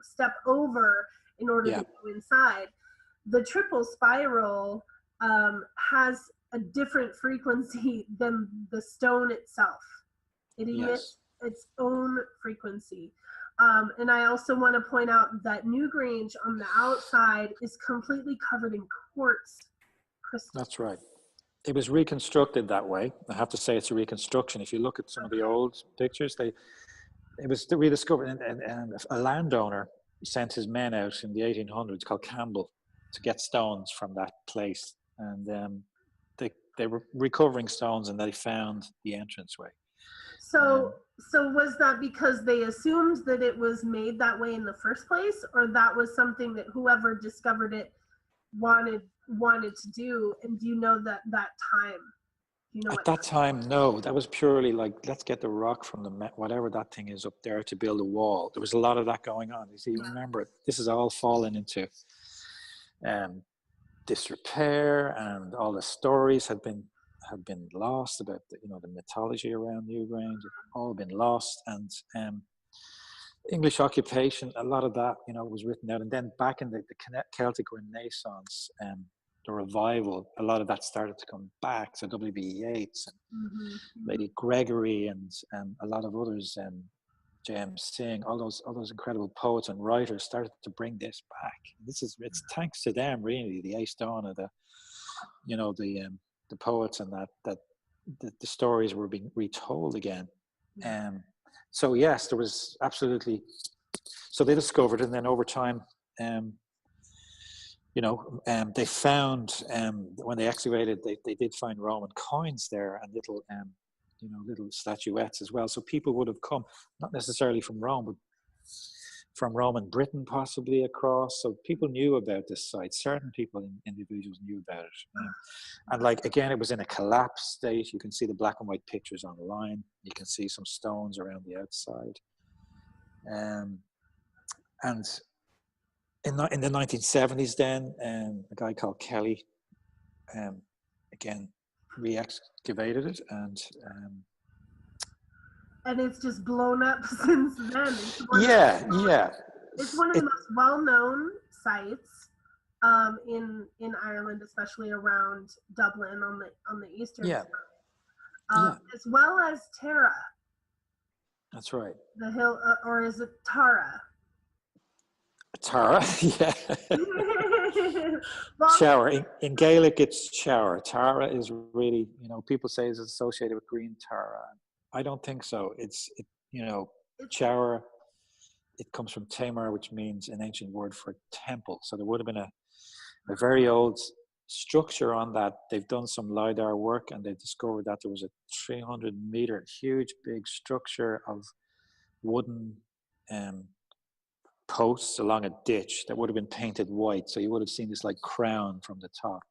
Speaker 1: step over in order to go inside. The triple spiral has a different frequency than the stone itself. It emits its own frequency. And I also want to point out that Newgrange on the outside is completely covered in quartz crystal.
Speaker 2: That's right. It was reconstructed that way. I have to say it's a reconstruction. If you look at some of the old pictures, it was rediscovered, and a landowner sent his men out in the 1800s called Campbell to get stones from that place. And they were recovering stones, and they found the entranceway.
Speaker 1: So was that because they assumed that it was made that way in the first place, or that was something that whoever discovered it wanted to do? And do you know that time?
Speaker 2: At that time, no. That was purely like, let's get the rock from whatever that thing is up there to build a wall. There was a lot of that going on. You see, remember, this is all fallen into disrepair, and all the stories have been lost about the mythology around Newgrange. All been lost, and English occupation, a lot of that was written out. And then back in the Celtic Renaissance, the revival, a lot of that started to come back. So W.B. Yeats and Lady Gregory and a lot of others, James Singh, all those incredible poets and writers started to bring this back. It's thanks to them, really, the Ace Dawn, the poets, and that the stories were being retold again. So yes, there was absolutely. So they discovered, and then over time, they found, when they excavated, they did find Roman coins there, and little statuettes as well. So people would have come, not necessarily from Rome, but from Roman Britain, possibly across. So people knew about this site. Certain people, individuals, knew about it. And again, it was in a collapsed state. You can see the black and white pictures online. You can see some stones around the outside. And in the 1970s, then a guy called Kelly, again, re-excavated it,
Speaker 1: and it's just blown up since then.
Speaker 2: yeah.
Speaker 1: It's one of the most well-known sites in Ireland, especially around Dublin on the eastern
Speaker 2: Yeah,
Speaker 1: side, as well as Tara.
Speaker 2: That's right.
Speaker 1: The hill, or is it Tara?
Speaker 2: Tara, yeah.
Speaker 1: Well,
Speaker 2: Shower. In Gaelic, it's shower. Tara is really, people say it's associated with green Tara. I don't think so. Shower, it comes from Tamar, which means an ancient word for temple. So there would have been a very old structure on that. They've done some LiDAR work and they discovered that there was a 300-meter, huge, big structure of wooden posts along a ditch that would have been painted white. So you would have seen this like crown from the top.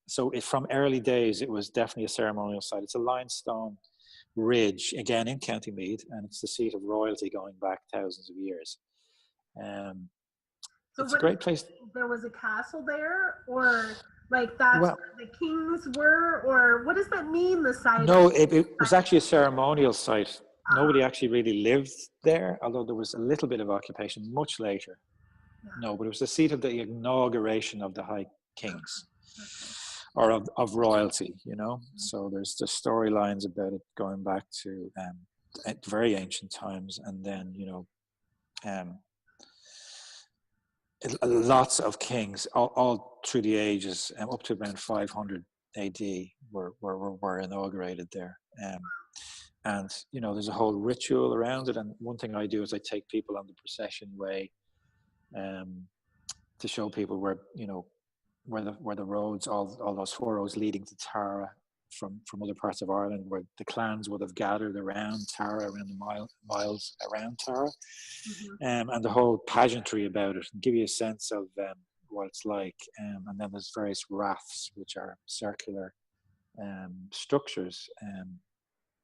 Speaker 2: So from early days, it was definitely a ceremonial site. It's a limestone ridge, again in County Meath, and it's the seat of royalty going back thousands of years.
Speaker 1: So
Speaker 2: it's a great place.
Speaker 1: There was a castle there, or like that's where the kings were, or what does that mean, the site?
Speaker 2: No, it was actually a ceremonial site. Nobody actually really lived there, although there was a little bit of occupation much later. No, but it was the seat of the inauguration of the High Kings, or of royalty, So there's the storylines about it going back to very ancient times, and then, lots of kings all through the ages, up to around 500 AD were inaugurated there. And, there's a whole ritual around it. And one thing I do is I take people on the procession way to show people where the roads, all those 4 roads leading to Tara from other parts of Ireland, where the clans would have gathered around Tara, around the miles around Tara, and the whole pageantry about it, and give you a sense of what it's like. And then there's various raths, which are circular structures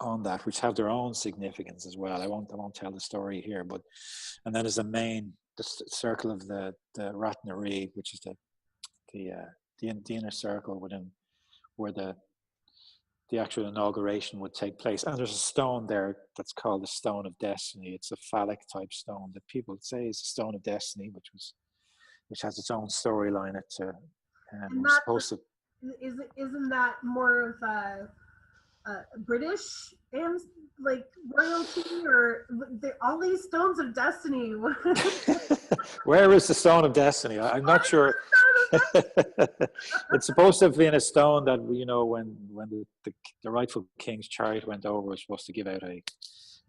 Speaker 2: on that, which have their own significance as well. I won't tell the story here, and then there's the circle of the Ratnaree, which is the inner circle within where the actual inauguration would take place. And there's a stone there that's called the Stone of Destiny. It's a phallic type stone that people say is the Stone of Destiny, which has its own storyline. We're supposed to.
Speaker 1: Isn't that more of a British and like royalty, or all these stones of destiny?
Speaker 2: Where is the Stone of Destiny? I'm not sure. It's supposed to have been a stone that, when the rightful king's chariot went over, was supposed to give out a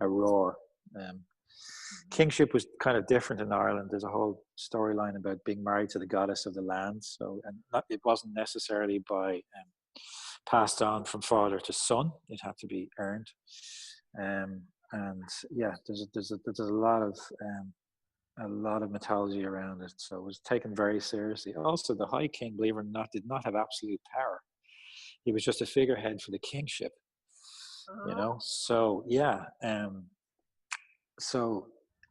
Speaker 2: roar. Kingship was kind of different in Ireland. There's a whole storyline about being married to the goddess of the land. So, it wasn't necessarily passed on from father to son. It had to be earned. There's a lot of mythology around it, so it was taken very seriously. Also, the High King, believe it or not, did not have absolute power. He was just a figurehead for the kingship, So so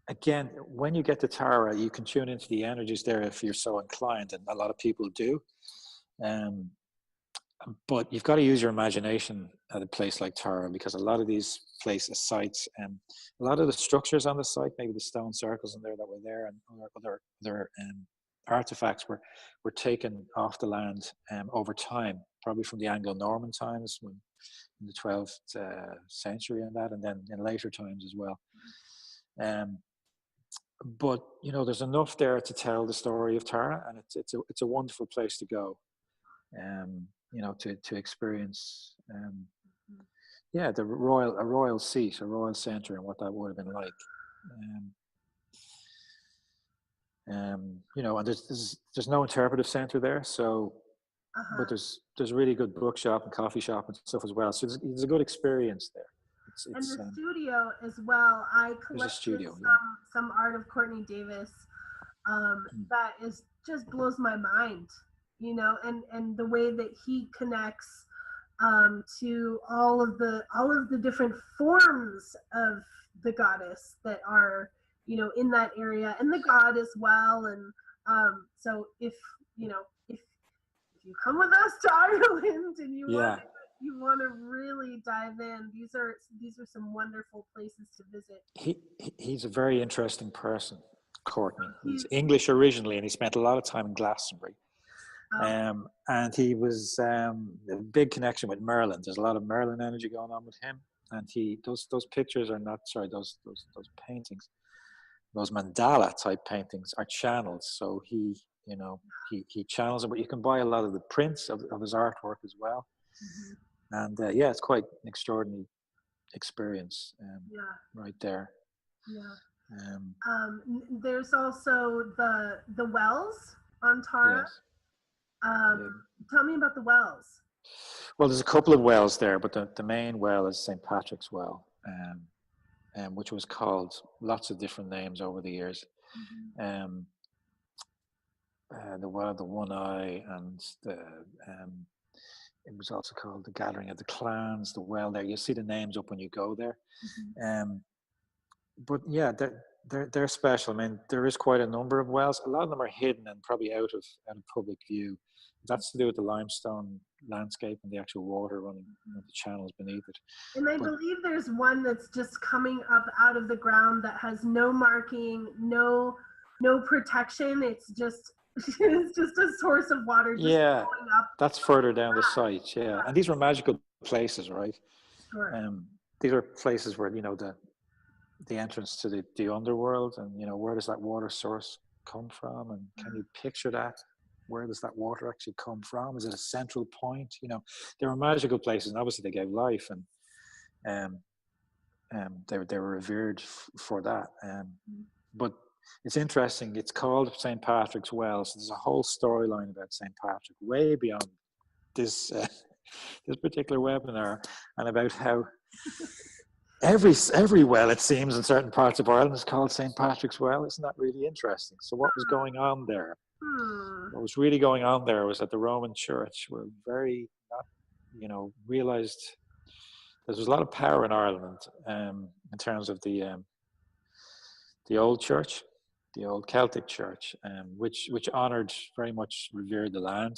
Speaker 2: again, when you get to Tara, you can tune into the energies there if you're so inclined, and a lot of people do. But you've got to use your imagination at a place like Tara, because a lot of these sites, a lot of the structures on the site, maybe the stone circles in there that were there, and other artifacts were taken off the land over time, probably from the Anglo-Norman times, in the 12th century, and then in later times as well. But there's enough there to tell the story of Tara, and it's a wonderful place to go. To experience, a royal seat, a royal center, and what that would have been like. And there's no interpretive center there, so, but there's really good bookshop and coffee shop and stuff as well. So it's a good experience there.
Speaker 1: And the studio as well. I collected some art of Courtney Davis that just blows my mind. And the way that he connects to all of the different forms of the goddess that are, in that area, and the god as well. And so if you come with us to Ireland and
Speaker 2: Yeah,
Speaker 1: you want to really dive in, these are some wonderful places to visit.
Speaker 2: he's a very interesting person, Courtney. He's
Speaker 1: He's
Speaker 2: English originally, and he spent a lot of time in Glastonbury.
Speaker 1: um,
Speaker 2: And he was a big connection with Merlin. There's a lot of Merlin energy going on with him. And those pictures are not, sorry, those paintings, those mandala type paintings are channels. So he channels them, but you can buy a lot of the prints of his artwork as well.
Speaker 1: mhm,
Speaker 2: And yeah, it's quite an extraordinary experience
Speaker 1: yeah,
Speaker 2: right there.
Speaker 1: yeah.
Speaker 2: Um,
Speaker 1: There's also the wells on Tara.
Speaker 2: yes. Yeah.
Speaker 1: Tell me about the wells.
Speaker 2: Well, there's a couple of wells there, but the main well is St. Patrick's Well, which was called lots of different names over the years.
Speaker 1: Mhm.
Speaker 2: Um, the well of the One Eye, and it was also called the Gathering of the Clans. The well there, you'll see the names up when you go there.
Speaker 1: Mhm.
Speaker 2: Um, but yeah, they're special. I mean, there is quite a number of wells. A lot of them are hidden and probably out of public view. That's to do with the limestone landscape and the actual water running, the channels beneath it.
Speaker 1: And I
Speaker 2: But
Speaker 1: believe there's one that's just coming up out of the ground that has no marking, no protection. It's just it's just a source of water just
Speaker 2: yeah,
Speaker 1: going up.
Speaker 2: that's further down the site. Yeah, and these were magical places, right?
Speaker 1: Sure.
Speaker 2: These are places where the entrance to the underworld, and where does that water source come from, and can you picture that? Where does that water actually come from? Is it a central point? They were magical places, and obviously they gave life, and um, they were revered for that. But it's interesting. It's called St. Patrick's Well, so there's a whole storyline about St. Patrick way beyond this this particular webinar, and about how every well, it seems, in certain parts of Ireland is called St. Patrick's Well. Isn't that really interesting? So what was going on there?
Speaker 1: Hmm.
Speaker 2: What was really going on there was that the Roman Church were very not, realized there was a lot of power in Ireland in terms of the old church, the old Celtic church, which honoured, very much revered the land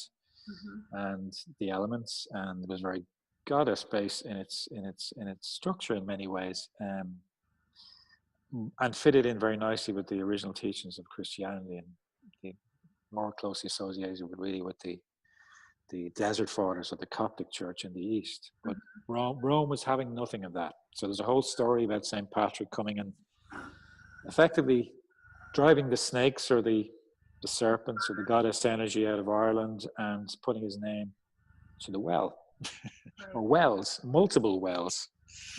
Speaker 1: Mhm.
Speaker 2: and the elements, and was very goddess based in its structure in many ways, and fitted in very nicely with the original teachings of Christianity, and the more closely associated with the desert fathers of the Coptic Church in the East. But Rome was having nothing of that. So there's a whole story about St. Patrick coming and effectively driving the snakes or the serpents or the goddess energy out of Ireland, and putting his name to the well,
Speaker 1: Right.
Speaker 2: or wells, multiple wells.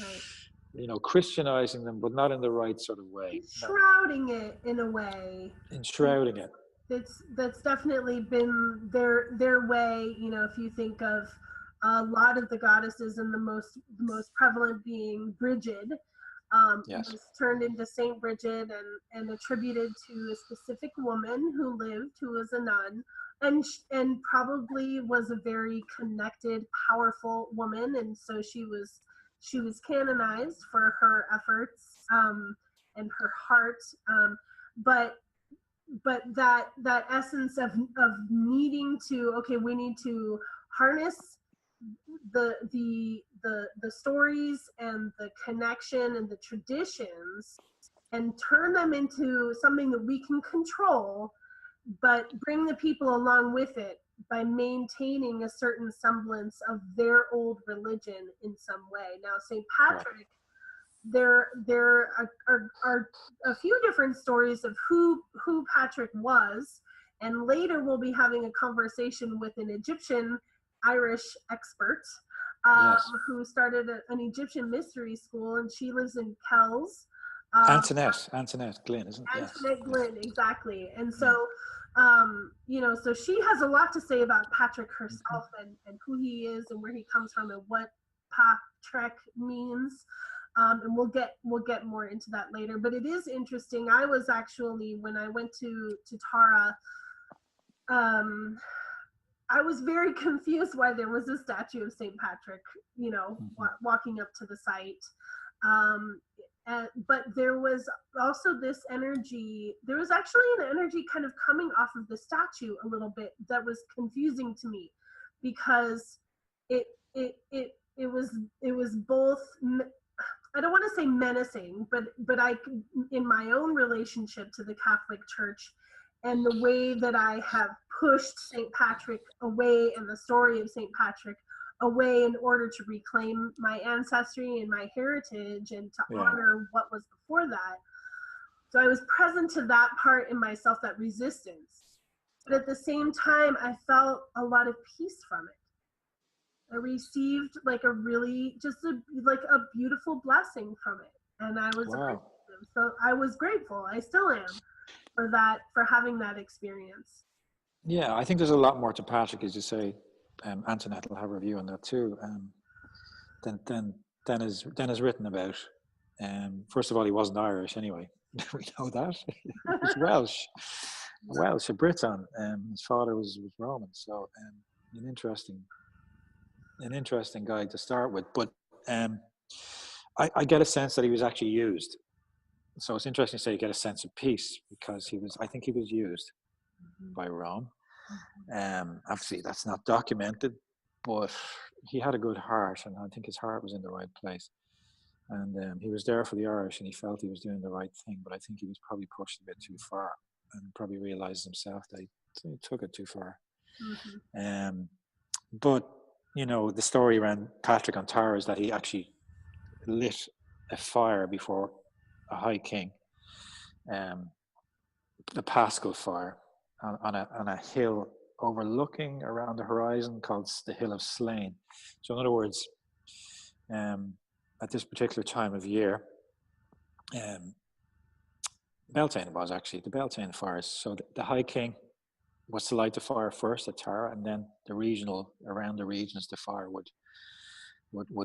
Speaker 1: Right.
Speaker 2: Christianizing them, but not in the right sort of way.
Speaker 1: Shrouding it in a way.
Speaker 2: Enshrouding it.
Speaker 1: That's definitely been their way. If you think of a lot of the goddesses, and the most prevalent being Bridget,
Speaker 2: Yes.
Speaker 1: was turned into Saint Bridget and attributed to a specific woman who was a nun, and probably was a very connected, powerful woman, and so she was canonized for her efforts, and her heart, but that essence of needing to, okay, we need to harness the stories and the connection and the traditions, and turn them into something that we can control, but bring the people along with it by maintaining a certain semblance of their old religion in some way. Now, St. Patrick, there are a few different stories of who Patrick was, and later we'll be having a conversation with an Egyptian Irish expert,
Speaker 2: Yes.
Speaker 1: who started an Egyptian mystery school, and she lives in Kells.
Speaker 2: Antoinette Glynn, isn't it? Yes.
Speaker 1: Antoinette Glynn, exactly. And
Speaker 2: Yeah.
Speaker 1: so, so she has a lot to say about Patrick herself, and who he is and where he comes from and what Patrick means. And we'll get more into that later. But it is interesting. I was actually, when I went to Tara, I was very confused why there was a statue of St. Patrick, walking up to the site. But there was also this energy. There was actually an energy kind of coming off of the statue a little bit that was confusing to me, because it was both, I don't want to say menacing, but I, in my own relationship to the Catholic Church and the way that I have pushed St. Patrick away and the story of St. Patrick away in order to reclaim my ancestry and my heritage and to honor what was before that. So I was present to that part in myself, that resistance. But at the same time, I felt a lot of peace from it. I received like a really, just a beautiful blessing from it. And I was appreciative. So I was grateful. I still am for that, for having that experience.
Speaker 2: Yeah, I think there's a lot more to Patrick, as you say. Antoinette will have a view on that too. Than is written about. First of all, he wasn't Irish anyway. We know that. He was Welsh, a Briton. His father was Roman. So an interesting guy to start with. But I get a sense that he was actually used. So it's interesting to say you get a sense of peace, because I think he was used by Rome. Obviously that's not documented, but he had a good heart, and I think his heart was in the right place. And he was there for the Irish, and he felt he was doing the right thing, but I think he was probably pushed a bit too far, and probably realized himself that he took it too far. But the story around Patrick on Tara is that he actually lit a fire before a high king, the Paschal fire, on a hill overlooking around the horizon called the Hill of Slain. So in other words, at this particular time of year, Beltane was actually the Beltane fires. So the High King was to light the fire first at Tara, and then around the regions, the fire would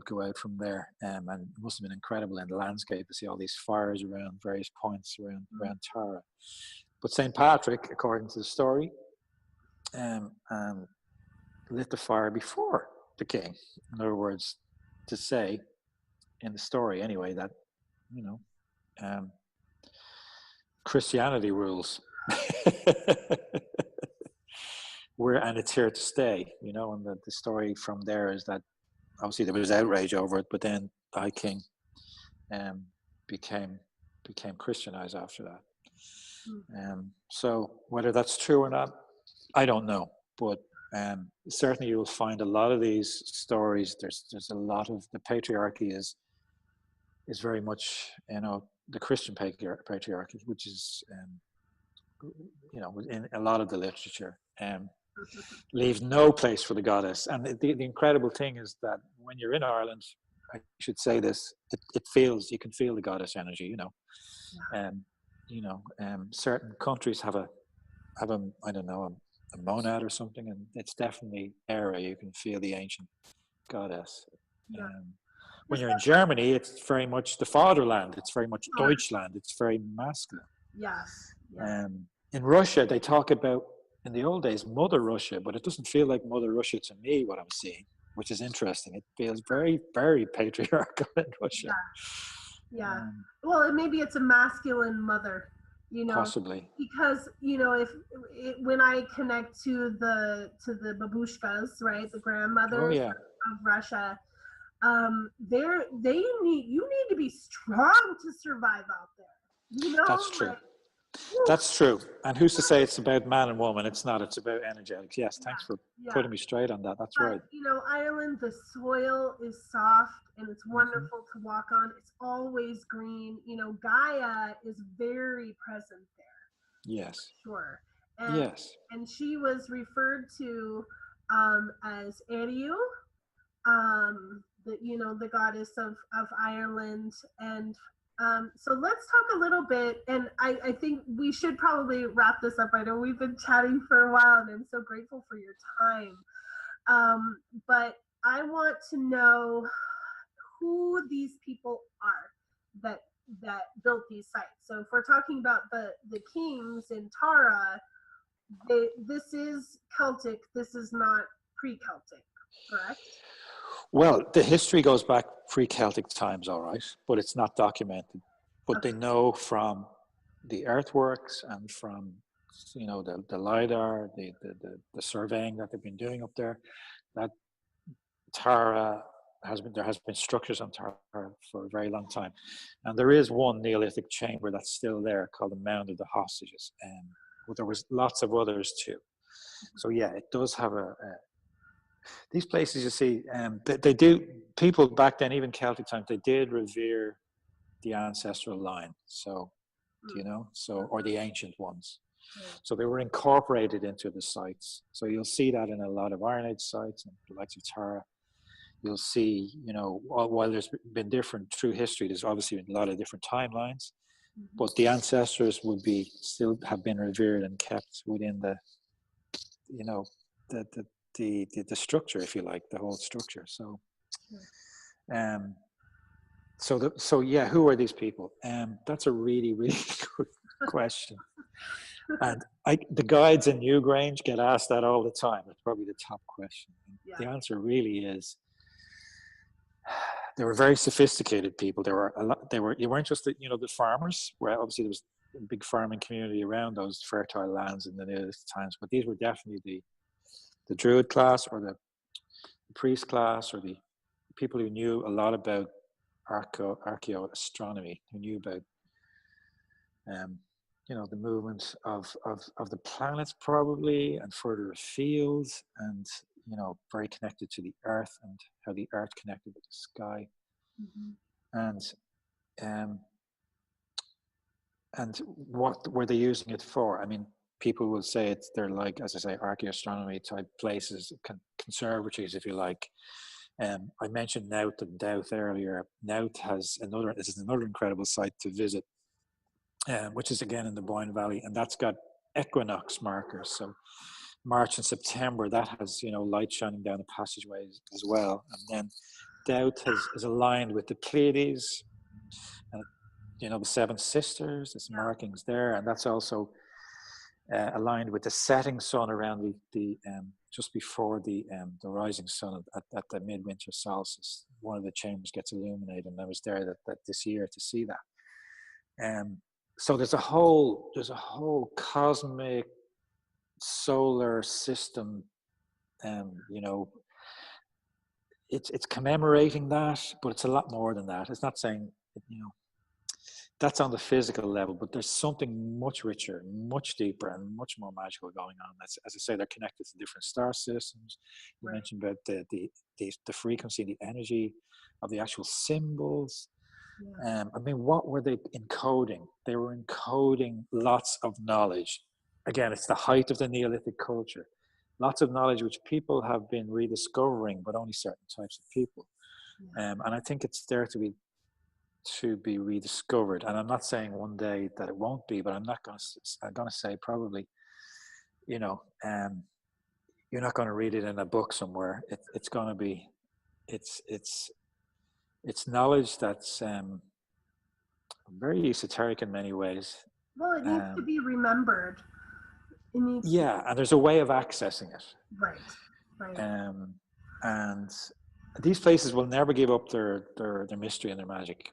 Speaker 2: go out from there. And it must have been incredible in the landscape to see all these fires around various points around Tara. But St. Patrick, according to the story, lit the fire before the king. In other words, to say, in the story anyway, that Christianity rules. And it's here to stay, and the story from there is that obviously there was outrage over it, but then the High King became Christianized after that. So whether that's true or not, I don't know, but certainly you will find a lot of these stories. There's a lot of the patriarchy is very much the Christian patriarchy, which is in a lot of the literature, leaves no place for the goddess. And the incredible thing is that when you're in Ireland, I should say this, you can feel the goddess energy. Certain countries have a I don't know, a monad or something, and it's definitely area. You can feel the ancient goddess. When you're in Germany, it's very much the fatherland. It's very much Deutschland. It's very masculine.
Speaker 1: Yes.
Speaker 2: In Russia, they talk about, in the old days, Mother Russia, but it doesn't feel like Mother Russia to me, what I'm seeing, which is interesting. It feels very, very patriarchal in Russia.
Speaker 1: Yeah. Well, maybe it's a masculine mother,
Speaker 2: possibly,
Speaker 1: because when I connect to the babushkas, right, the grandmothers of Russia, you need to be strong to survive out there.
Speaker 2: That's true. That's true. And who's to say it's about man and woman? It's not. It's about energetics. Yes, thanks for putting me straight on that. That's right.
Speaker 1: Ireland, the soil is soft and it's wonderful to walk on. It's always green. Gaia is very present there.
Speaker 2: Yes.
Speaker 1: Sure. And she was referred to as Ariu, the goddess of Ireland. And so let's talk a little bit, and I think we should probably wrap this up. I know we've been chatting for a while, and I'm so grateful for your time. But I want to know who these people are that built these sites. So if we're talking about the kings in Tara, this is Celtic. This is not pre-Celtic, correct?
Speaker 2: Well, the history goes back pre-Celtic times, all right, but it's not documented. But they know from the earthworks and from you know, the lidar, the surveying that they've been doing up there. That Tara there has been structures on Tara for a very long time, and there is one Neolithic chamber that's still there called the Mound of the Hostages, and but there was lots of others too. So yeah, it does have these places you see. They do, people back then, even Celtic times, they did revere the ancestral line. So you know, so or the ancient ones. So they were incorporated into the sites. So you'll see that in a lot of Iron Age sites and the likes of Tara. You'll see, you know, while there's been different through history, there's obviously been a lot of different timelines, but the ancestors would be still have been revered and kept within the, you know, the the structure, if you like, the whole structure. So, so yeah, who are these people? That's a really, really good question. And the guides in Newgrange get asked that all the time. It's probably the top question. Yeah. The answer really is, they were very sophisticated people. There were a lot. You weren't just the, you know, the farmers. Where obviously there was a big farming community around those fertile lands in the Neolithic times. But these were definitely the Druid class, or the priest class, or the people who knew a lot about archaeoastronomy, who knew about you know, the movement of the planets probably, and further afield, and, you know, very connected to the earth and how the earth connected with the sky. And what were they using it for? I mean, people will say they're like, as I say, archaeoastronomy type places, conservatories, if you like. I mentioned Naut and Douth earlier. Naut is another incredible site to visit, which is again in the Boyne Valley, and that's got equinox markers. So March and September, that has, you know, light shining down the passageways as well. And then Douth is aligned with the Pleiades, and, you know, the Seven Sisters. There's markings there, and that's also aligned with the setting sun around the just before the rising sun at the midwinter solstice. One of the chambers gets illuminated, and I was there that this year to see that. So there's a whole cosmic solar system, you know, it's commemorating that, but it's a lot more than that. It's not saying, you know, that's on the physical level, but there's something much richer, much deeper, and much more magical going on. As I say, they're connected to different star systems. You mentioned about the frequency, the energy of the actual symbols. I mean, what were they encoding? They were encoding lots of knowledge. Again, it's the height of the Neolithic culture. Lots of knowledge which people have been rediscovering, but only certain types of people. And I think it's there to be rediscovered. And I'm not saying one day that it won't be, but I'm going to say probably, you know, you're not going to read it in a book somewhere. It's going to be, it's knowledge that's very esoteric in many ways.
Speaker 1: Well, it needs to be remembered.
Speaker 2: And there's a way of accessing it.
Speaker 1: Right.
Speaker 2: And these places will never give up their mystery and their magic.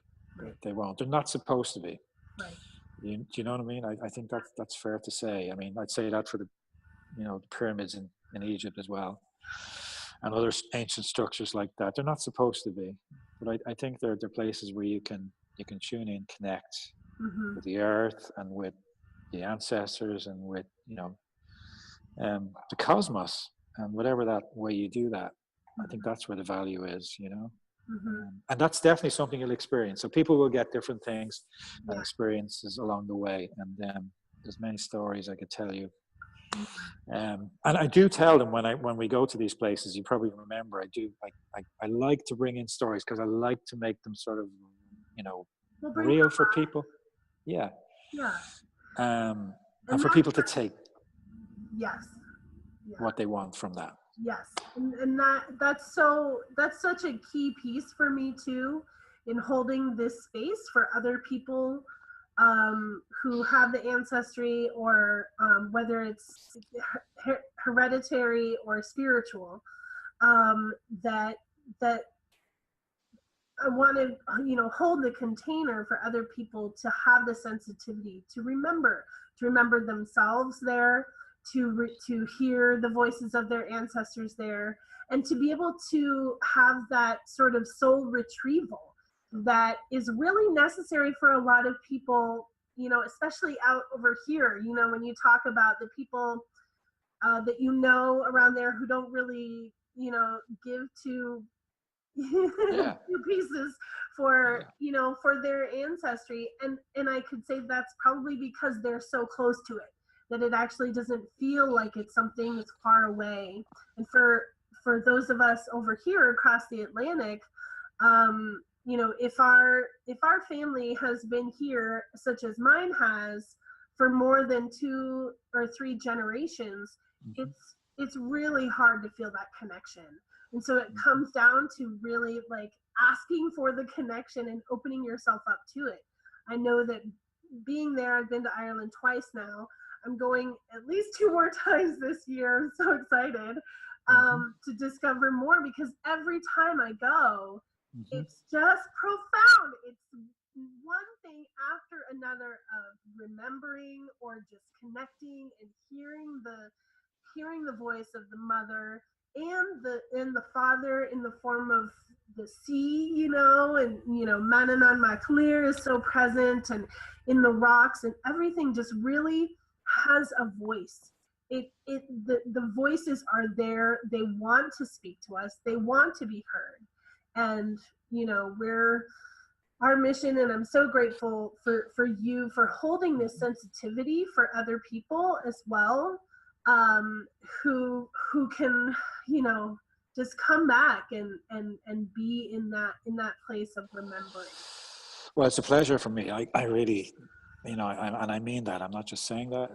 Speaker 2: They won't. They're not supposed to be.
Speaker 1: Right.
Speaker 2: Do you know what I mean? I think that's fair to say. I mean, I'd say that for the pyramids in Egypt as well, and other ancient structures like that. They're not supposed to be, but I think they're places where you can tune in, connect with the earth and with the ancestors and with, you know, the cosmos, and whatever that way you do that, I think that's where the value is, you know. And that's definitely something you'll experience. So people will get different things and experiences along the way, and there's many stories I could tell you. And I do tell them when we go to these places. You probably remember I like to bring in stories because I like to make them sort of, you know, real for people. And for people to take what they want from that.
Speaker 1: And that's such a key piece for me too, in holding this space for other people who have the ancestry, or whether it's hereditary or spiritual, that I want to, hold the container for other people to have the sensitivity to remember themselves there, to hear the voices of their ancestors there, and to be able to have that sort of soul retrieval that is really necessary for a lot of people, especially out over here. When you talk about the people that around there who don't really, give to
Speaker 2: Yeah.
Speaker 1: two pieces for
Speaker 2: Yeah.
Speaker 1: for their ancestry, and I could say that's probably because they're so close to it that it actually doesn't feel like it's something that's far away. And for those of us over here across the Atlantic, if our family has been here, such as mine has, for more than 2 or 3 generations,
Speaker 2: Mhm.
Speaker 1: it's really hard to feel that connection. And so it comes down to really like asking for the connection and opening yourself up to it. I know that being there, I've been to Ireland twice now. I'm going at least 2 more times this year. I'm so excited
Speaker 2: Mhm.
Speaker 1: to discover more, because every time I go,
Speaker 2: Mhm.
Speaker 1: it's just profound. It's one thing after another of remembering or just connecting and hearing the voice of the mother and the father in the form of the sea, and Manan Maclear is so present, and in the rocks, and everything just really has a voice. The voices are there. They want to speak to us. They want to be heard. And we're our mission, and I'm so grateful for you for holding this sensitivity for other people as well, who can just come back and be in that place of remembering.
Speaker 2: Well, it's a pleasure for me. I really, and I mean that. I'm not just saying that.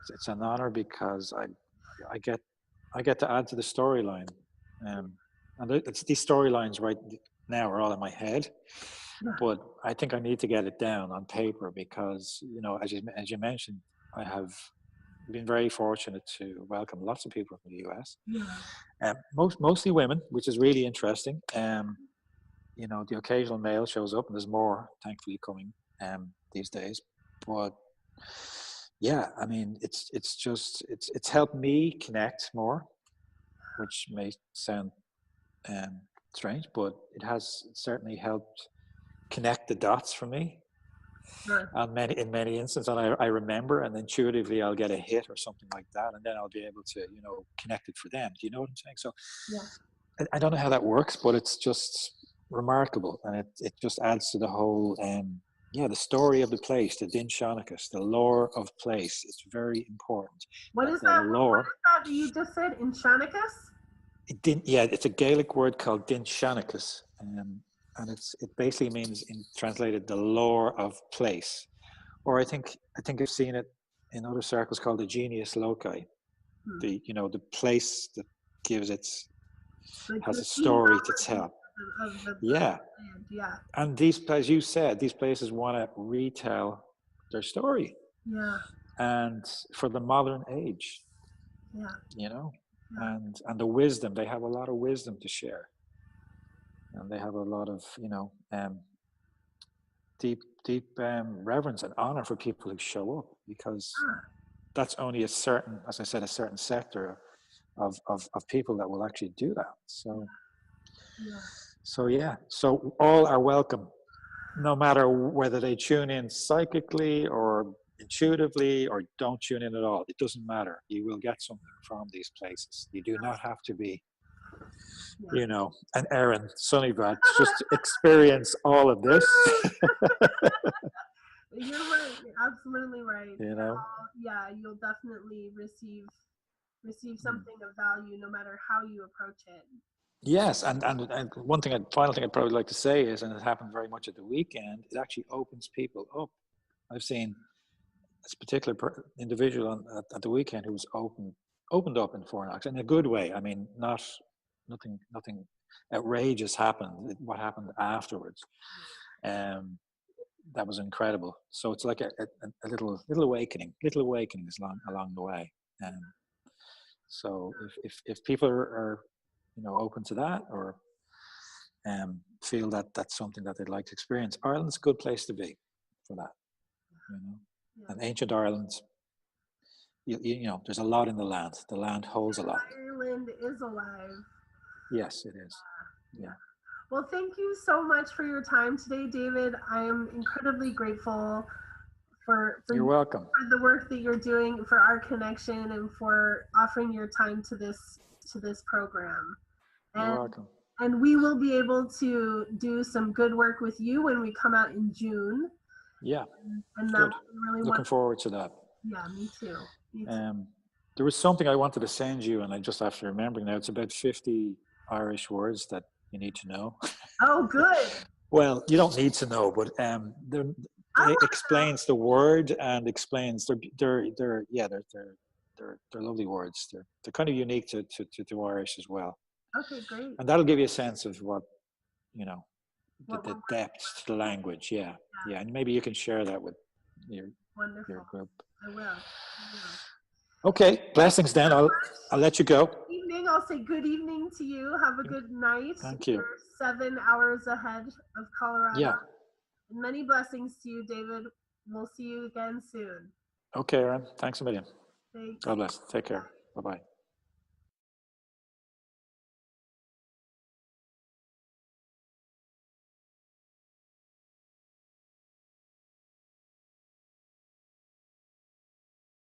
Speaker 2: It's an honor because I get I get to add to the storyline, and it's these storylines right now are all in my head,
Speaker 1: Yeah.
Speaker 2: but I think I need to get it down on paper because as you mentioned, I have been very fortunate to welcome lots of people from the US,
Speaker 1: Yeah.
Speaker 2: mostly women, which is really interesting. The occasional male shows up, and there's more, thankfully, coming these days. But yeah, I mean, it's helped me connect more, which may sound strange, but it has certainly helped connect the dots for me.
Speaker 1: Right.
Speaker 2: And in many instances, and I remember, and intuitively I'll get a hit or something like that, and then I'll be able to, connect it for them. Do you know what I'm saying? So
Speaker 1: Yeah.
Speaker 2: I don't know how that works, but it's just remarkable, and it just adds to the whole, the story of the place, the Din Shonachas, the lore of place. It's very important
Speaker 1: What
Speaker 2: that
Speaker 1: is
Speaker 2: the
Speaker 1: that? What
Speaker 2: lore.
Speaker 1: is that you just said? Inshanicus?
Speaker 2: It's a Gaelic word called Din Shonachas, and it basically means, in translated, the lore of place, or I think I've seen it in other circles called the genius loci,
Speaker 1: Hmm.
Speaker 2: the place that gives its
Speaker 1: Like
Speaker 2: has
Speaker 1: the
Speaker 2: a story to
Speaker 1: genealogy
Speaker 2: tell.
Speaker 1: of the
Speaker 2: Yeah.
Speaker 1: land. Yeah.
Speaker 2: And as you said, these places want to retell their story,
Speaker 1: Yeah.
Speaker 2: and for the modern age,
Speaker 1: Yeah.
Speaker 2: you know,
Speaker 1: Yeah.
Speaker 2: and the wisdom, they have a lot of wisdom to share, and they have a lot of deep reverence and honor for people who show up, because
Speaker 1: Ah,
Speaker 2: that's only a certain, as I said, a certain sector of people that will actually do that.
Speaker 1: yeah.
Speaker 2: So yeah, so all are welcome, no matter whether they tune in psychically or intuitively or don't tune in at all. It doesn't matter. You will get something from these places. You do not have to be,
Speaker 1: Yeah.
Speaker 2: an Aaron Sunnybat just to experience all of this.
Speaker 1: You're right. You're absolutely right.
Speaker 2: you know.
Speaker 1: Yeah, you'll definitely receive
Speaker 2: Mm.
Speaker 1: something of value no matter how you approach it.
Speaker 2: Yes, and final thing I'd probably like to say is, and it happened very much at the weekend, it actually opens people up. I've seen this particular individual at the weekend who was opened up in Fornax in a good way. I mean, nothing outrageous happened. What happened afterwards, that was incredible. So it's like a little awakenings along the way. So if people are open to that, or feel that that's something that they'd like to experience. Ireland's a good place to be for that, you know.
Speaker 1: Yeah.
Speaker 2: And ancient Ireland, you know, there's a lot in the land. The land holds a lot.
Speaker 1: Ireland is alive.
Speaker 2: Yes, it is. Yeah.
Speaker 1: Well, thank you so much for your time today, David. I am incredibly grateful for
Speaker 2: You're welcome.
Speaker 1: for the work that you're doing, for our connection, and for offering your time to this program.
Speaker 2: You're welcome.
Speaker 1: And we will be able to do some good work with you when we come out in June.
Speaker 2: Yeah.
Speaker 1: And that
Speaker 2: Good.
Speaker 1: will be really
Speaker 2: Looking
Speaker 1: wonderful.
Speaker 2: forward to that.
Speaker 1: Yeah, me too. Me too.
Speaker 2: There was something I wanted to send you, and I just have to remember now. It's about 50 Irish words that you need to know.
Speaker 1: Oh, good.
Speaker 2: Well, you don't need to know, but it explains the word and explains they're lovely words. They're kind of unique to Irish as well.
Speaker 1: Okay, great.
Speaker 2: And that'll give you a sense of what, you know, the
Speaker 1: What
Speaker 2: depth to the language. Yeah. And maybe you can share that with your group.
Speaker 1: I will.
Speaker 2: Okay, blessings then. I'll let you go.
Speaker 1: Good evening. I'll say good evening to you. Have a good night.
Speaker 2: Thank you.
Speaker 1: You're 7 hours ahead of Colorado.
Speaker 2: Yeah.
Speaker 1: And many blessings to you, David. We'll see you again soon.
Speaker 2: Okay, Aaron. Thanks a million.
Speaker 1: Thanks.
Speaker 2: God bless. Take care. Bye-bye.